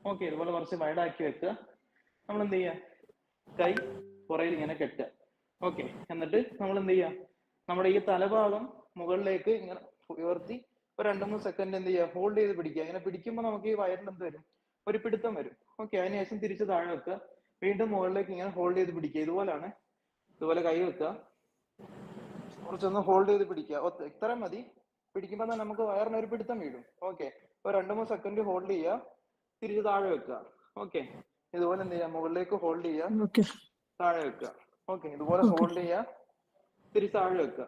ഓക്കെ, ഇതുപോലെ കുറച്ച് വൈഡാക്കി വെക്കുക. നമ്മൾ എന്ത് ചെയ്യുക, കൈ പുറയിൽ ഇങ്ങനെ കെട്ടുക. ഓക്കെ, എന്നിട്ട് നമ്മൾ എന്ത് ചെയ്യുക, നമ്മുടെ ഈ തലഭാഗം മുകളിലേക്ക് ഇങ്ങനെ ഉയർത്തി ഒരു 2-3 സെക്കൻഡ് എന്ത് ചെയ്യുക, ഹോൾഡ് ചെയ്ത് പിടിക്കുക. ഇങ്ങനെ പിടിക്കുമ്പോൾ നമുക്ക് ഈ വയറിൽ എന്ത് വരും, ഒരു പിടുത്തം വരും. ഓക്കെ, അതിനുശേഷം തിരിച്ച് താഴെ വെക്കുക. വീണ്ടും മുകളിലേക്ക് ഇങ്ങനെ ഹോൾഡ് ചെയ്ത് പിടിക്കുക. ഇതുപോലാണ്. ഇതുപോലെ കൈ വെക്കുക, കുറച്ചൊന്ന് ഹോൾഡ് ചെയ്ത് പിടിക്കുക. ഇത്ര മതി. പിടിക്കുമ്പോൾ തന്നെ നമുക്ക് വയറിന് ഒരു പിടുത്തം വീഴും. ഓക്കെ, ഒരു 2-3 സെക്കൻഡ് ഹോൾഡ് ചെയ്യുക, തിരിച്ച് താഴെ വെക്കുക. ഓക്കെ, ഇതുപോലെ എന്ത് ചെയ്യാം, മുകളിലേക്ക് ഹോൾഡ് ചെയ്യുക, ഓക്കെ താഴെ വെക്കുക. ഓക്കെ, ഇതുപോലെ ഓക്കെ ഹോൾഡ് ചെയ്യുക, തിരിച്ച് താഴെ വെക്കുക.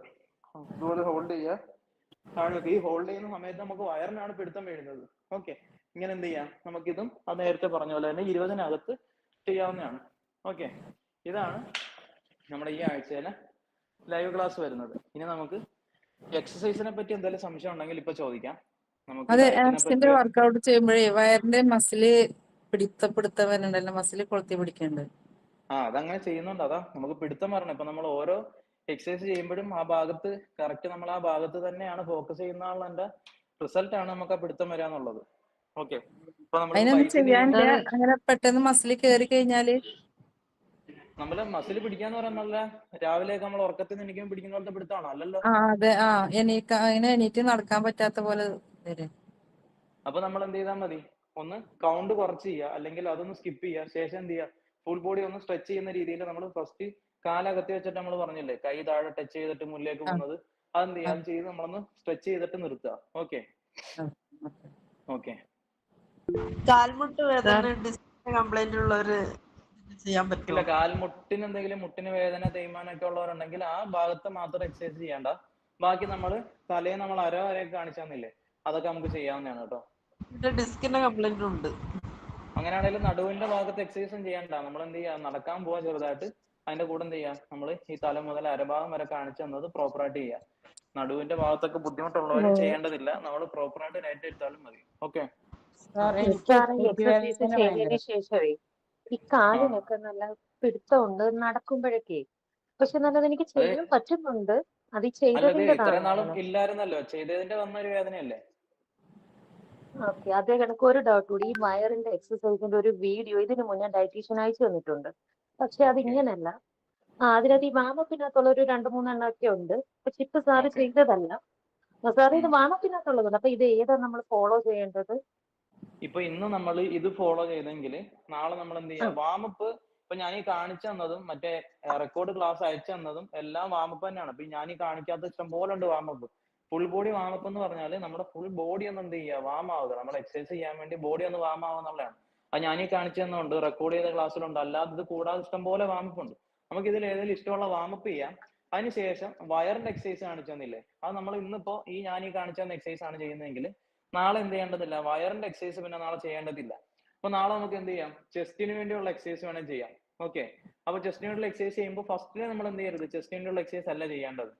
ഇതുപോലെ ഹോൾഡ് ചെയ്യുക, താഴെ വെക്കുക. ഈ ഹോൾഡ് ചെയ്യുന്ന സമയത്ത് നമുക്ക് വയറിനാണ് പിടുത്തം വീഴുന്നത്. ഓക്കെ, ഇങ്ങനെ എന്ത് ചെയ്യാം, നമുക്കിതും അത് നേരത്തെ പറഞ്ഞ പോലെ തന്നെ 20-നകത്ത് ചെയ്യാവുന്നതാണ്. ഓക്കെ, ഇതാണ് നമ്മുടെ ഈ ആഴ്ചയിലെ ലൈവ് ക്ലാസ് വരുന്നത്. ഇനി നമുക്ക് എക്സസൈസിനെ പറ്റി എന്തെങ്കിലും സംശയം ഉണ്ടെങ്കിൽ ഇപ്പൊ ചോദിക്കാം. നമുക്ക് അതെ, ഡയറ്റിനെ ആപ്സിന്റെ പറ്റിയോ വർക്കൗട്ട് ചെയ്യുമ്പോഴേ വയറിന്റെ മസില് പിടുത്തവരുന്നുണ്ടല്ലോ, മസില് കൊളുത്തി പിടിക്കുന്നുണ്ട്. അതങ്ങനെ ചെയ്യുന്നുണ്ട്. അതാ നമുക്ക് പിടുത്തം വരണം. ഇപ്പൊ നമ്മൾ ഓരോ എക്സസൈസ് ചെയ്യുമ്പോഴും ആ ഭാഗത്ത് കറക്റ്റ് നമ്മൾ ആ ഭാഗത്ത് തന്നെയാണ് ഫോക്കസ് ചെയ്യുന്നതിന്റെ റിസൾട്ട് ആണ് നമുക്ക് ആ പിടുത്തം വരാന്നുള്ളത്. ഓക്കെ, ഇപ്പൊ നമ്മളിപ്പോ അതിനൊന്നും ബൈസിൽ ചെയ്യാനില്ല. ചെയ്യുമ്പോൾ അങ്ങനെ പെട്ടെന്ന് മസില് കയറി കഴിഞ്ഞാല് നമ്മള് മസിൽ പിടിക്കാന്ന് പറയുന്നല്ല രാവിലെയൊക്കെ നമ്മൾ ഉറക്കത്തിൽ നിന്ന് എണീക്കുമ്പോൾ പിടിക്കുന്ന പോലത്തെ പിടുത്തമാണോ? അല്ലല്ലോ. അതെ, അങ്ങനെ എണീറ്റ് നടക്കാൻ പറ്റാത്ത പോലെ വരും. അപ്പൊ നമ്മൾ എന്ത് ചെയ്താൽ മതി, ഒന്ന് കൗണ്ട് കുറച്ച് ചെയ്യുക, അല്ലെങ്കിൽ അതൊന്ന് സ്കിപ്പ് ചെയ്യുക. ശേഷം എന്ത് ചെയ്യുക, ഫുൾ ബോഡി ഒന്ന് സ്ട്രെച്ച് ചെയ്യുന്ന രീതിയിൽ നമ്മൾ ഫസ്റ്റ് കാലകത്തി വെച്ചിട്ട് നമ്മൾ പറഞ്ഞില്ലേ, കൈ താഴെ ടച്ച് ചെയ്തിട്ട് മുന്നിലേക്ക് പോകുന്നത്, അതെന്ത് ചെയ്യുക, അത് ചെയ്ത് നമ്മളൊന്ന് സ്ട്രെച്ച് ചെയ്തിട്ട് നിർത്തുക. Okay okay. കാൽമുട്ട് വേദന, ഡിസ്കിന്റെ കംപ്ലൈന്റ് ഉള്ളവര് ചെയ്യാൻ ഇല്ല, പറ്റുമോ? കാൽമുട്ടിന് എന്തെങ്കിലും മുട്ടിന് വേദന തേയ്മാനൊക്കെ ഉള്ളവരുണ്ടെങ്കിൽ ആ ഭാഗത്ത് മാത്രം എക്സസൈസ് ചെയ്യേണ്ട. ബാക്കി നമ്മൾ തലയെ നമ്മൾ അരവരെയൊക്കെ കാണിച്ചു തന്നില്ലേ, അതൊക്കെ നമുക്ക് ചെയ്യാവുന്നതാണ് കേട്ടോ. ഡിസ്കിന്റെ കംപ്ലൈന്റ് ഉണ്ട്. അങ്ങനെയാണെങ്കിലും നടുവിന്റെ ഭാഗത്ത് എക്സസൈസും ചെയ്യണ്ട. നമ്മൾ എന്ത് ചെയ്യാം, നടക്കാൻ പോവാ ചെറുതായിട്ട്. അതിന്റെ കൂടെ എന്ത് ചെയ്യാം, നമ്മൾ ഈ തല മുതൽ അരഭാഗം വരെ കാണിച്ചു തന്നത് പ്രോപ്പറായിട്ട് ചെയ്യാം. നടുവിന്റെ ഭാഗത്തൊക്കെ ബുദ്ധിമുട്ടുള്ളവരും ചെയ്യേണ്ടതില്ല, നമ്മൾ പ്രോപ്പറായിട്ട് ലൈറ്റ് എടുത്താലും മതി. ഓക്കെ. സാറേ, എക്സസൈസ് ചെയ്തതിന് ശേഷമേ ഈ കാലിനൊക്കെ നല്ല പിടുത്തമുണ്ട് നടക്കുമ്പോഴൊക്കെ. പക്ഷെ നല്ലത് എനിക്ക് അത് ചെയ്യാൻ പറ്റുന്നുണ്ട്. അത് അല്ലത് ചെയ്തതിൻ്റെതാണ് ഇത്രയും നാളും അങ്ങനെ. ഇല്ലായിരുന്നല്ലോ, ചെയ്തതിന്റെ വന്ന ഒരു വേദനയല്ലേ? ഓക്കെ, അതേ കണക്ക് ഒരു ഡൗട്ട് കൂടി. ഈ വയറിന്റെ എക്സസൈസിന്റെ ഒരു വീഡിയോ ഇതിനു മുന്നേ ഡയറ്റീഷ്യൻ അയച്ചു തന്നിട്ടുണ്ട്. പക്ഷെ അതിങ്ങനല്ല. അതിനകത്ത് ഈ വാമപ്പിനകത്തുള്ള ഒരു 2-3 ഒക്കെ ഉണ്ട്. പക്ഷെ ഇപ്പൊ സാറ് ചെയ്തതല്ല. സാറ് ഇത് വാമപ്പിനകത്തുള്ളതുണ്ട്. അപ്പൊ ഇത് ഏതാ നമ്മൾ ഫോളോ ചെയ്യേണ്ടത്? ഇപ്പൊ ഇന്ന് നമ്മൾ ഇത് ഫോളോ ചെയ്തെങ്കിൽ നാളെ നമ്മൾ എന്ത് ചെയ്യാം, വാമപ്പ് ഇപ്പൊ ഞാൻ ഈ കാണിച്ചു തന്നതും മറ്റേ റെക്കോർഡ് ക്ലാസ് അയച്ചു തന്നതും എല്ലാം വാമപ്പ് തന്നെയാണ്. ഇപ്പൊ ഞാൻ ഈ കാണിക്കാത്ത ഇഷ്ടം പോലെ ഉണ്ട് വാമപ്പ്. ഫുൾ ബോഡി വാമപ്പ് എന്ന് പറഞ്ഞാൽ നമ്മുടെ ഫുൾ ബോഡി ഒന്ന് എന്ത് ചെയ്യുക, വാം ആവുക. നമ്മൾ എക്സസൈസ് ചെയ്യാൻ വേണ്ടി ബോഡി ഒന്ന് വാം ആവുക എന്നുള്ളതാണ്. അത് ഞാൻ ഈ കാണിച്ചു തന്നുണ്ട്, റെക്കോർഡ് ചെയ്ത ക്ലാസ്സിലുണ്ട്. അല്ലാതെ ഇത് കൂടാതെ ഇഷ്ടം പോലെ വാമപ്പ് ഉണ്ട്. നമുക്ക് ഇതിൽ ഏതെങ്കിലും ഇഷ്ടമുള്ള വാമപ്പ് ചെയ്യാം. അതിനുശേഷം വയറിന്റെ എക്സസൈസ് കാണിച്ചു തന്നില്ലേ, അത് നമ്മൾ ഇന്നിപ്പോ ഞാൻ ഈ കാണിച്ചു തന്ന എക്സസൈസ് ആണ് ചെയ്യുന്നതെങ്കിൽ നാളെ എന്ത് ചെയ്യേണ്ടതില്ല, വയറിന്റെ എക്സസൈസ് പിന്നെ നാളെ ചെയ്യേണ്ടതില്ല. അപ്പൊ നാളെ നമുക്ക് എന്ത് ചെയ്യാം, ചെസ്റ്റിന് വേണ്ടിയുള്ള എക്സസൈസ് വേണമെങ്കിൽ ചെയ്യാം. ഓക്കെ, അപ്പൊ ചെസ്റ്റിന് വേണ്ടിയുള്ള എക്സസൈസ് ചെയ്യുമ്പോൾ ഫസ്റ്റ് നമ്മൾ എന്ത് ചെയ്യരുത്, ചെസ്റ്റിന് വേണ്ടിയുള്ള എക്സസൈസ് അല്ല ചെയ്യേണ്ടത്.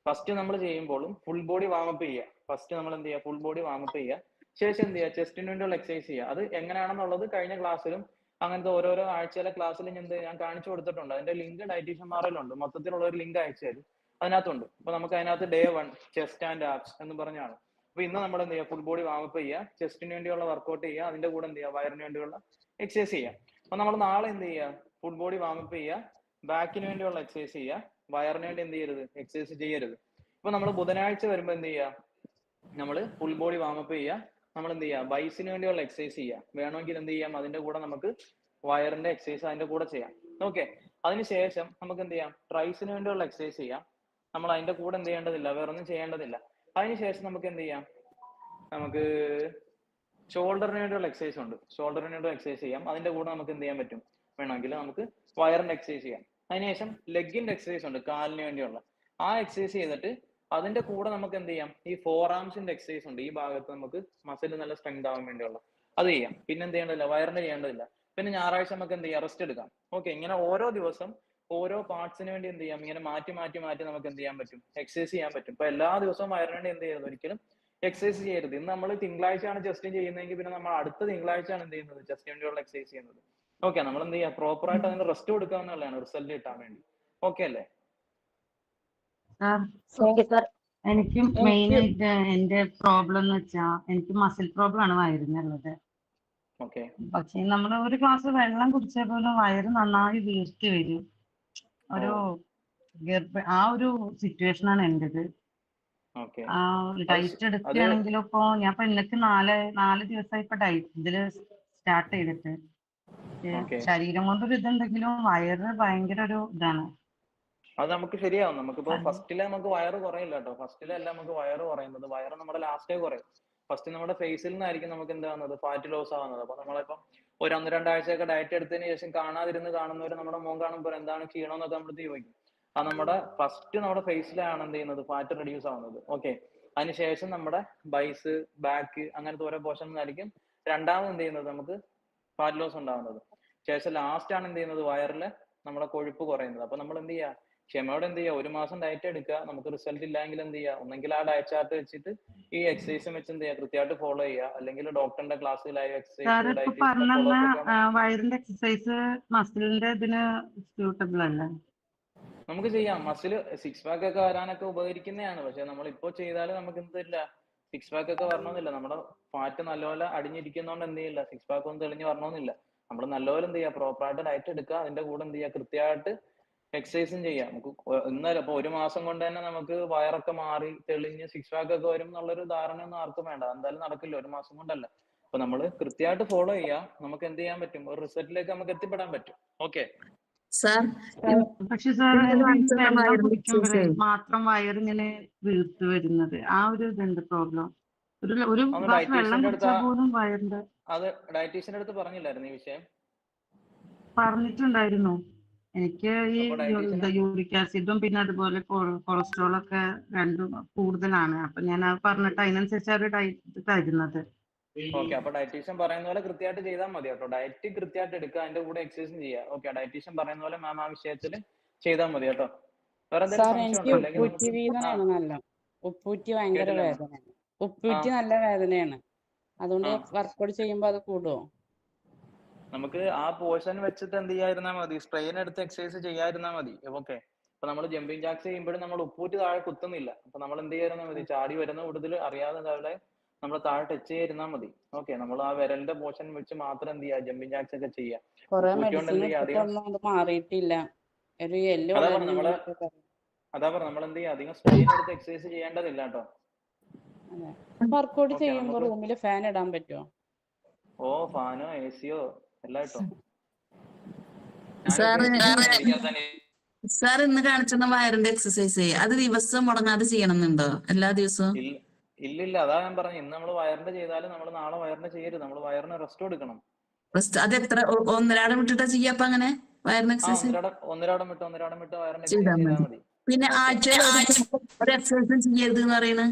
ഫസ്റ്റ് നമ്മൾ ചെയ്യുമ്പോഴും ഫുൾ ബോഡി വാമപ്പ് ചെയ്യുക. ഫസ്റ്റ് നമ്മൾ എന്ത് ചെയ്യുക, ഫുൾ ബോഡി വാമപ്പ് ചെയ്യുക. ശേഷം എന്ത് ചെയ്യുക, ചെസ്റ്റിന് വേണ്ടിയുള്ള എക്സസൈസ് ചെയ്യുക. അത് എങ്ങനെയാണെന്നുള്ളത് കഴിഞ്ഞ ക്ലാസ്സിലും അങ്ങനത്തെ ഓരോരോ ആഴ്ചയിലെ ക്ലാസ്സിലും ഞാൻ കാണിച്ചു കൊടുത്തിട്ടുണ്ട്. അതിന്റെ ലിങ്ക് ഡയറ്റീഷ്യന്മാരിലുണ്ട്. മൊത്തത്തിലുള്ള ഒരു ലിങ്ക് അയച്ചു തരും, അതിനകത്തുണ്ട്. അപ്പൊ നമുക്ക് അതിനകത്ത് Day 1 ചെസ്റ്റ് ആൻഡ് ആബ്സ് എന്ന് പറഞ്ഞാണ്. അപ്പൊ ഇന്ന് നമ്മൾ എന്ത് ചെയ്യുക, ഫുൾ ബോഡി വാമപ്പ് ചെയ്യുക, ചെസ്റ്റിന് വേണ്ടിയുള്ള വർക്കൗട്ട് ചെയ്യുക, അതിന്റെ കൂടെ എന്ത് ചെയ്യുക, വയറിന് വേണ്ടിയുള്ള എക്സസൈസ് ചെയ്യുക. അപ്പൊ നമ്മൾ നാളെ എന്ത് ചെയ്യുക, ഫുൾ ബോഡി വാമപ്പ് ചെയ്യുക, ബാക്കിന് വേണ്ടിയുള്ള എക്സസൈസ് ചെയ്യുക, വയറിന് വേണ്ടി എന്ത് ചെയ്യരുത്, എക്സസൈസ് ചെയ്യരുത്. ഇപ്പൊ നമ്മൾ ബുധനാഴ്ച വരുമ്പോൾ എന്ത് ചെയ്യുക, നമ്മൾ ഫുൾ ബോഡി വാമപ്പ് ചെയ്യുക, നമ്മൾ എന്ത് ചെയ്യുക, ബൈസിന് വേണ്ടിയുള്ള എക്സസൈസ് ചെയ്യുക. വേണമെങ്കിൽ എന്ത് ചെയ്യാം, അതിന്റെ കൂടെ നമുക്ക് വയറിന്റെ എക്സസൈസ് അതിന്റെ കൂടെ ചെയ്യാം. ഓക്കെ, അതിനുശേഷം നമുക്ക് എന്ത് ചെയ്യാം, ട്രൈസിന് വേണ്ടിയുള്ള എക്സസൈസ് ചെയ്യാം. നമ്മൾ അതിന്റെ കൂടെ എന്ത് ചെയ്യേണ്ടതില്ല, വേറൊന്നും ചെയ്യേണ്ടതില്ല. അതിനുശേഷം നമുക്ക് എന്ത് ചെയ്യാം, നമുക്ക് ഷോൾഡറിന് വേണ്ടിയുള്ള എക്സസൈസ് ഉണ്ട്, ഷോൾഡറിന് വേണ്ടിയുള്ള എക്സസൈസ് ചെയ്യാം. അതിന്റെ കൂടെ നമുക്ക് എന്ത് ചെയ്യാൻ പറ്റും, വേണമെങ്കിൽ നമുക്ക് വയറിന്റെ എക്സസൈസ് ചെയ്യാം. അതിനുശേഷം ലെഗിന്റെ എക്സസൈസ് ഉണ്ട്, കാലിന് വേണ്ടിയുള്ള. ആ എക്സസൈസ് ചെയ്തിട്ട് അതിന്റെ കൂടെ നമുക്ക് എന്ത് ചെയ്യാം, ഈ ഫോർ ആംസിന്റെ എക്സസൈസ് ഉണ്ട്, ഈ ഭാഗത്ത് നമുക്ക് മസിൽ നല്ല സ്ട്രെങ്ത് ആവാൻ വേണ്ടിയുള്ള, അത് ചെയ്യാം. പിന്നെ എന്ത് ചെയ്യേണ്ടതില്ല, വയറിന് ചെയ്യേണ്ടതില്ല. പിന്നെ ഞായറാഴ്ച നമുക്ക് എന്ത് ചെയ്യാം, റെസ്റ്റ് എടുക്കാം. ഓക്കെ, ഇങ്ങനെ ഓരോ ദിവസം ഓരോ പാർട്സിന് വേണ്ടി എന്ത് ചെയ്യാം, ഇങ്ങനെ മാറ്റി മാറ്റി മാറ്റി നമുക്ക് എന്ത് ചെയ്യാൻ പറ്റും, എക്സസൈസ് ചെയ്യാൻ പറ്റും. ഇപ്പൊ എല്ലാ ദിവസവും വയറിന് വേണ്ടി എന്ത് ചെയ്യരുത്, ഒരിക്കലും എക്സസൈസ് ചെയ്യരുത്. ഇന്ന് നമ്മൾ തിങ്കളാഴ്ചയാണ് ചെസ്റ്റ് ചെയ്യുന്നതെങ്കിൽ പിന്നെ നമ്മൾ അടുത്ത തിങ്കളാഴ്ചയാണ് എന്ത് ചെയ്യുന്നത്, ചെസ്റ്റ് വേണ്ടിയുള്ള എക്സസൈസ് ചെയ്യുന്നത്. ഓക്കെ, നമ്മൾ എന്ത് ചെയ്യാം, പ്രോപ്പർ ആയിട്ട് അതിന് റെസ്റ്റ് കൊടുക്കുക എന്നുള്ളതാണ് റിസൾട്ട് കിട്ടാൻ വേണ്ടി. ഓക്കെ അല്ലേ? എനിക്ക് മെയിൻ ആയിട്ട് എന്റെ പ്രോബ്ലം എന്ന് വെച്ചാൽ എനിക്ക് മസിൽ പ്രോബ്ലം ആണ് വയറിനുള്ളത്. പക്ഷെ നമ്മൾ ഒരു ഗ്ലാസ് വെള്ളം കുടിച്ചാൽ പോലും വയറ് നന്നായി വീർത്തി വരും. ഒരു ആ ഒരു സിറ്റുവേഷൻ ആണ് എന്റേത്. ഡയറ്റ് എടുക്കുകയാണെങ്കിലും ഇപ്പൊ ഞാൻ ഇപ്പൊ ഇന്നക്ക് 4 ദിവസമായി ഇപ്പൊ ഡയറ്റ് ഇതില് സ്റ്റാർട്ട് ചെയ്തിട്ട്. ശരീരം കൊണ്ടൊരു ഇതുണ്ടെങ്കിലും വയറ് ഭയങ്കര ഒരു ഇതാണ്. അത് നമുക്ക് ശരിയാവും. നമുക്കിപ്പോ ഫസ്റ്റിലെ നമുക്ക് വയറ് കുറയില്ല കേട്ടോ. ഫസ്റ്റിലല്ല നമുക്ക് വയറ് കുറയുന്നത്, വയറ് നമ്മുടെ ലാസ്റ്റേ കുറയും. ഫസ്റ്റ് നമ്മുടെ ഫേസിൽ നിന്നായിരിക്കും നമുക്ക് എന്താകുന്നത് ഫാറ്റ് ലോസ് ആവുന്നത്. അപ്പൊ നമ്മളിപ്പം ഒരു 1-2 ആഴ്ചയൊക്കെ ഡയറ്റ് എടുത്തതിന് ശേഷം കാണുന്നവർ നമ്മുടെ മുഖം കാണുമ്പോൾ എന്താണ് ക്ഷീണമെന്നൊക്കെ നമ്മുടെ ചോദിക്കും. അത് നമ്മുടെ ഫസ്റ്റ് നമ്മുടെ ഫേസിലാണ് എന്ത് ചെയ്യുന്നത് ഫാറ്റ് റെഡ്യൂസ് ആവുന്നത്. ഓക്കെ, അതിനുശേഷം നമ്മുടെ ബൈസ്, ബാക്ക് അങ്ങനത്തെ ഓരോ പോർഷനിലായിരിക്കും രണ്ടാമത് എന്ത് ചെയ്യുന്നത് നമുക്ക് ഫാറ്റ് ലോസ് ഉണ്ടാവുന്നത്. ശേഷം ലാസ്റ്റ് ആണ് എന്ത് ചെയ്യുന്നത് വയറില് നമ്മുടെ കൊഴുപ്പ് കുറയുന്നത്. അപ്പൊ നമ്മൾ എന്ത് ചെയ്യുക, ക്ഷമയോടെ എന്ത് ചെയ്യുക, 1 മാസം ഡയറ്റ് എടുക്കുക. നമുക്ക് റിസൾട്ട് ഇല്ലെങ്കിൽ എന്ത് ചെയ്യുക, ഒന്നെങ്കിൽ ആ ഡയറ്റ് ചാർട്ട് വെച്ചിട്ട് ഈ എക്സസൈസും വെച്ച് എന്ത് ചെയ്യുക, കൃത്യമായിട്ട് ഫോളോ ചെയ്യുക. അല്ലെങ്കിൽ ഡോക്ടറിന്റെ ക്ലാസ് ലൈവ് എക്സസൈസ് ഡയറ്റീഷ്യന്റെ ഫോളോ അപ്പ് വയറിന്റെ എക്സസൈസ് മസിലിന്റെ ഇതിന് സ്യൂട്ടബിൾ അല്ല. നമുക്ക് ചെയ്യാം. മസിൽ 6 പാക്ക് ഒക്കെ വരാനൊക്കെ ഉപകരിക്കുന്നതാണ്. പക്ഷെ നമ്മൾ ഇപ്പോ ചെയ്താൽ നമുക്ക് എന്തില്ല, 6 പാക്ക് ഒക്കെ വരണമെന്നില്ല. നമ്മുടെ ഫാറ്റ് നല്ലപോലെ അടിഞ്ഞിരിക്കുന്നതുകൊണ്ട് എന്ത് ചെയ്യില്ല, 6 പാക്ക് ഒന്നും തെളിഞ്ഞ് വരണമെന്നില്ല. നമ്മൾ നല്ലപോലെ എന്ത് ചെയ്യുക, പ്രോപ്പറായിട്ട് ഡയറ്റ് എടുക്കുക. അതിന്റെ കൂടെ എന്ത് ചെയ്യുക, കൃത്യമായിട്ട് എക്സസൈസും ചെയ്യാം. നമുക്ക് ഇന്നലെ ഇപ്പൊ 1 മാസം കൊണ്ട് തന്നെ നമുക്ക് വയറൊക്കെ മാറി തെളിഞ്ഞ് 6 പാക്ക് ഒക്കെ വരും എന്നുള്ളൊരു ധാരണയൊന്നും ആർക്കും വേണ്ട. എന്തായാലും നടക്കില്ല, 1 മാസം കൊണ്ടല്ല. അപ്പൊ നമ്മൾ കൃത്യമായിട്ട് ഫോളോ ചെയ്യുക. നമുക്ക് എന്ത് ചെയ്യാൻ പറ്റും, ഒരു റിസൾട്ടിലേക്ക് നമുക്ക് എത്തിപ്പെടാൻ പറ്റും. ഓക്കെ സാർ പക്ഷെ സാർ വെള്ളം കുടിക്കുമ്പോഴേ മാത്രം വയറിങ്ങനെ വീർത്ത് വരുന്നത്, ആ ഒരു ഇതുണ്ട് പ്രോബ്ലം. ഒരു ഗ്ലാസ് വെള്ളം കുടിച്ചാൽ പോലും വയറിന്റെ. അത് ഡയറ്റീഷ്യന്റെ അടുത്ത് പറഞ്ഞില്ലായിരുന്നു ഈ വിഷയം? പറഞ്ഞിട്ടുണ്ടായിരുന്നു. എനിക്ക് ഈ യൂറിക് ആസിഡും പിന്നെ അതുപോലെ കൊളസ്ട്രോൾ ഒക്കെ രണ്ടും കൂടുതലാണ്. അപ്പൊ ഞാൻ അത് പറഞ്ഞിട്ട് അതിനനുസരിച്ച് ഒരു ഡയറ്റ് തരുന്നത്. ഓക്കെ, അപ്പൊ ഡയറ്റീഷ്യൻ പറയുന്ന പോലെ കൃത്യമായിട്ട് ചെയ്താൽ മതി കേട്ടോ. ഡയറ്റ് കൃത്യമായിട്ട് എടുക്കുക, അതിന്റെ കൂടെ എക്സസൈസും ചെയ്യുക. ഓക്കെ, ഡയറ്റീഷ്യൻ പറയുന്ന പോലെ മാം ആ വിഷയത്തിൽ ചെയ്താൽ മതി കേട്ടോ. വേറെ എന്തെങ്കിലും ഉപ്പൂറ്റി ഭയങ്കര വേദനയാണ്. ഉപ്പൂറ്റി നല്ല വേദനയാണ്. അതുകൊണ്ട് വർക്കൗട്ട് ചെയ്യുമ്പോ അത് കൂടുമോ? നമുക്ക് ആ പോർഷൻ വെച്ചിട്ട് എന്ത് ചെയ്യാതിരുന്നാ മതി, സ്ട്രെയിൻ എടുത്ത് എക്സസൈസ് ചെയ്യാതിരുന്നാ മതി. ഓക്കെ, ഇപ്പൊ നമ്മൾ ജമ്പിങ് ജാക്സ് ചെയ്യുമ്പോഴും നമ്മൾ ഉപ്പൂറ്റി താഴെ കുത്തുന്നില്ല. അപ്പൊ നമ്മൾ എന്ത് ചെയ്യാതിരുന്നാ മതി, ചാടി വരുന്ന കൂടുതൽ അറിയാതെ അവിടെ നമ്മൾ താഴെ ടച്ച് ചെയ്യാതിരുന്നാ മതി. ഓക്കെ, നമ്മൾ ആ വിരലിന്റെ പോർഷൻ വെച്ച് മാത്രം എന്ത് ചെയ്യുക, ജമ്പിങ് ജാക്സ് ഒക്കെ ചെയ്യാം. മാറിയിട്ടില്ല. അതാ പറഞ്ഞ നമ്മൾ എന്ത് ചെയ്യുക, അധികം സ്ട്രെയിൻ എടുത്ത് എക്സസൈസ് ചെയ്യേണ്ടതില്ല കേട്ടോ. വർക്കൗട്ട് ചെയ്യുമ്പോൾ റൂമിൽ ഫാൻ ഇടാൻ പറ്റുമോ? ഓ, ഫാനോ എസിയോ എല്ലാം ഇട്ടോ. സാർ ഇന്ന് കാണിച്ചിരുന്ന വയറിന്റെ എക്സസൈസ് അത് ദിവസം മുടങ്ങാതെ ചെയ്യണമെന്നുണ്ടോ? എല്ലാ ദിവസവും? ഇല്ലില്ല, അതാ ഞാൻ പറഞ്ഞു. ഇന്ന് നമ്മൾ വയറിന്റെ ചെയ്താലും നമ്മൾ നാളെ വയറിന്റെ ചെയ്യരുത്. നമ്മൾ വയറിന് റെസ്റ്റ് കൊടുക്കണം. അത് എത്ര ഒന്നരാടം വിട്ടിട്ടാ ചെയ്യാ? അപ്പൊ അങ്ങനെ വയറിന് എക്സസൈസ് ഒന്നരാടം വിട്ട് വയറിന് ചെയ്താൽ മതി. പിന്നെ ആഴ്ചയിൽ ഒരു എക്സസൈസും ചെയ്യരുത് എന്ന് പറയുന്നത്?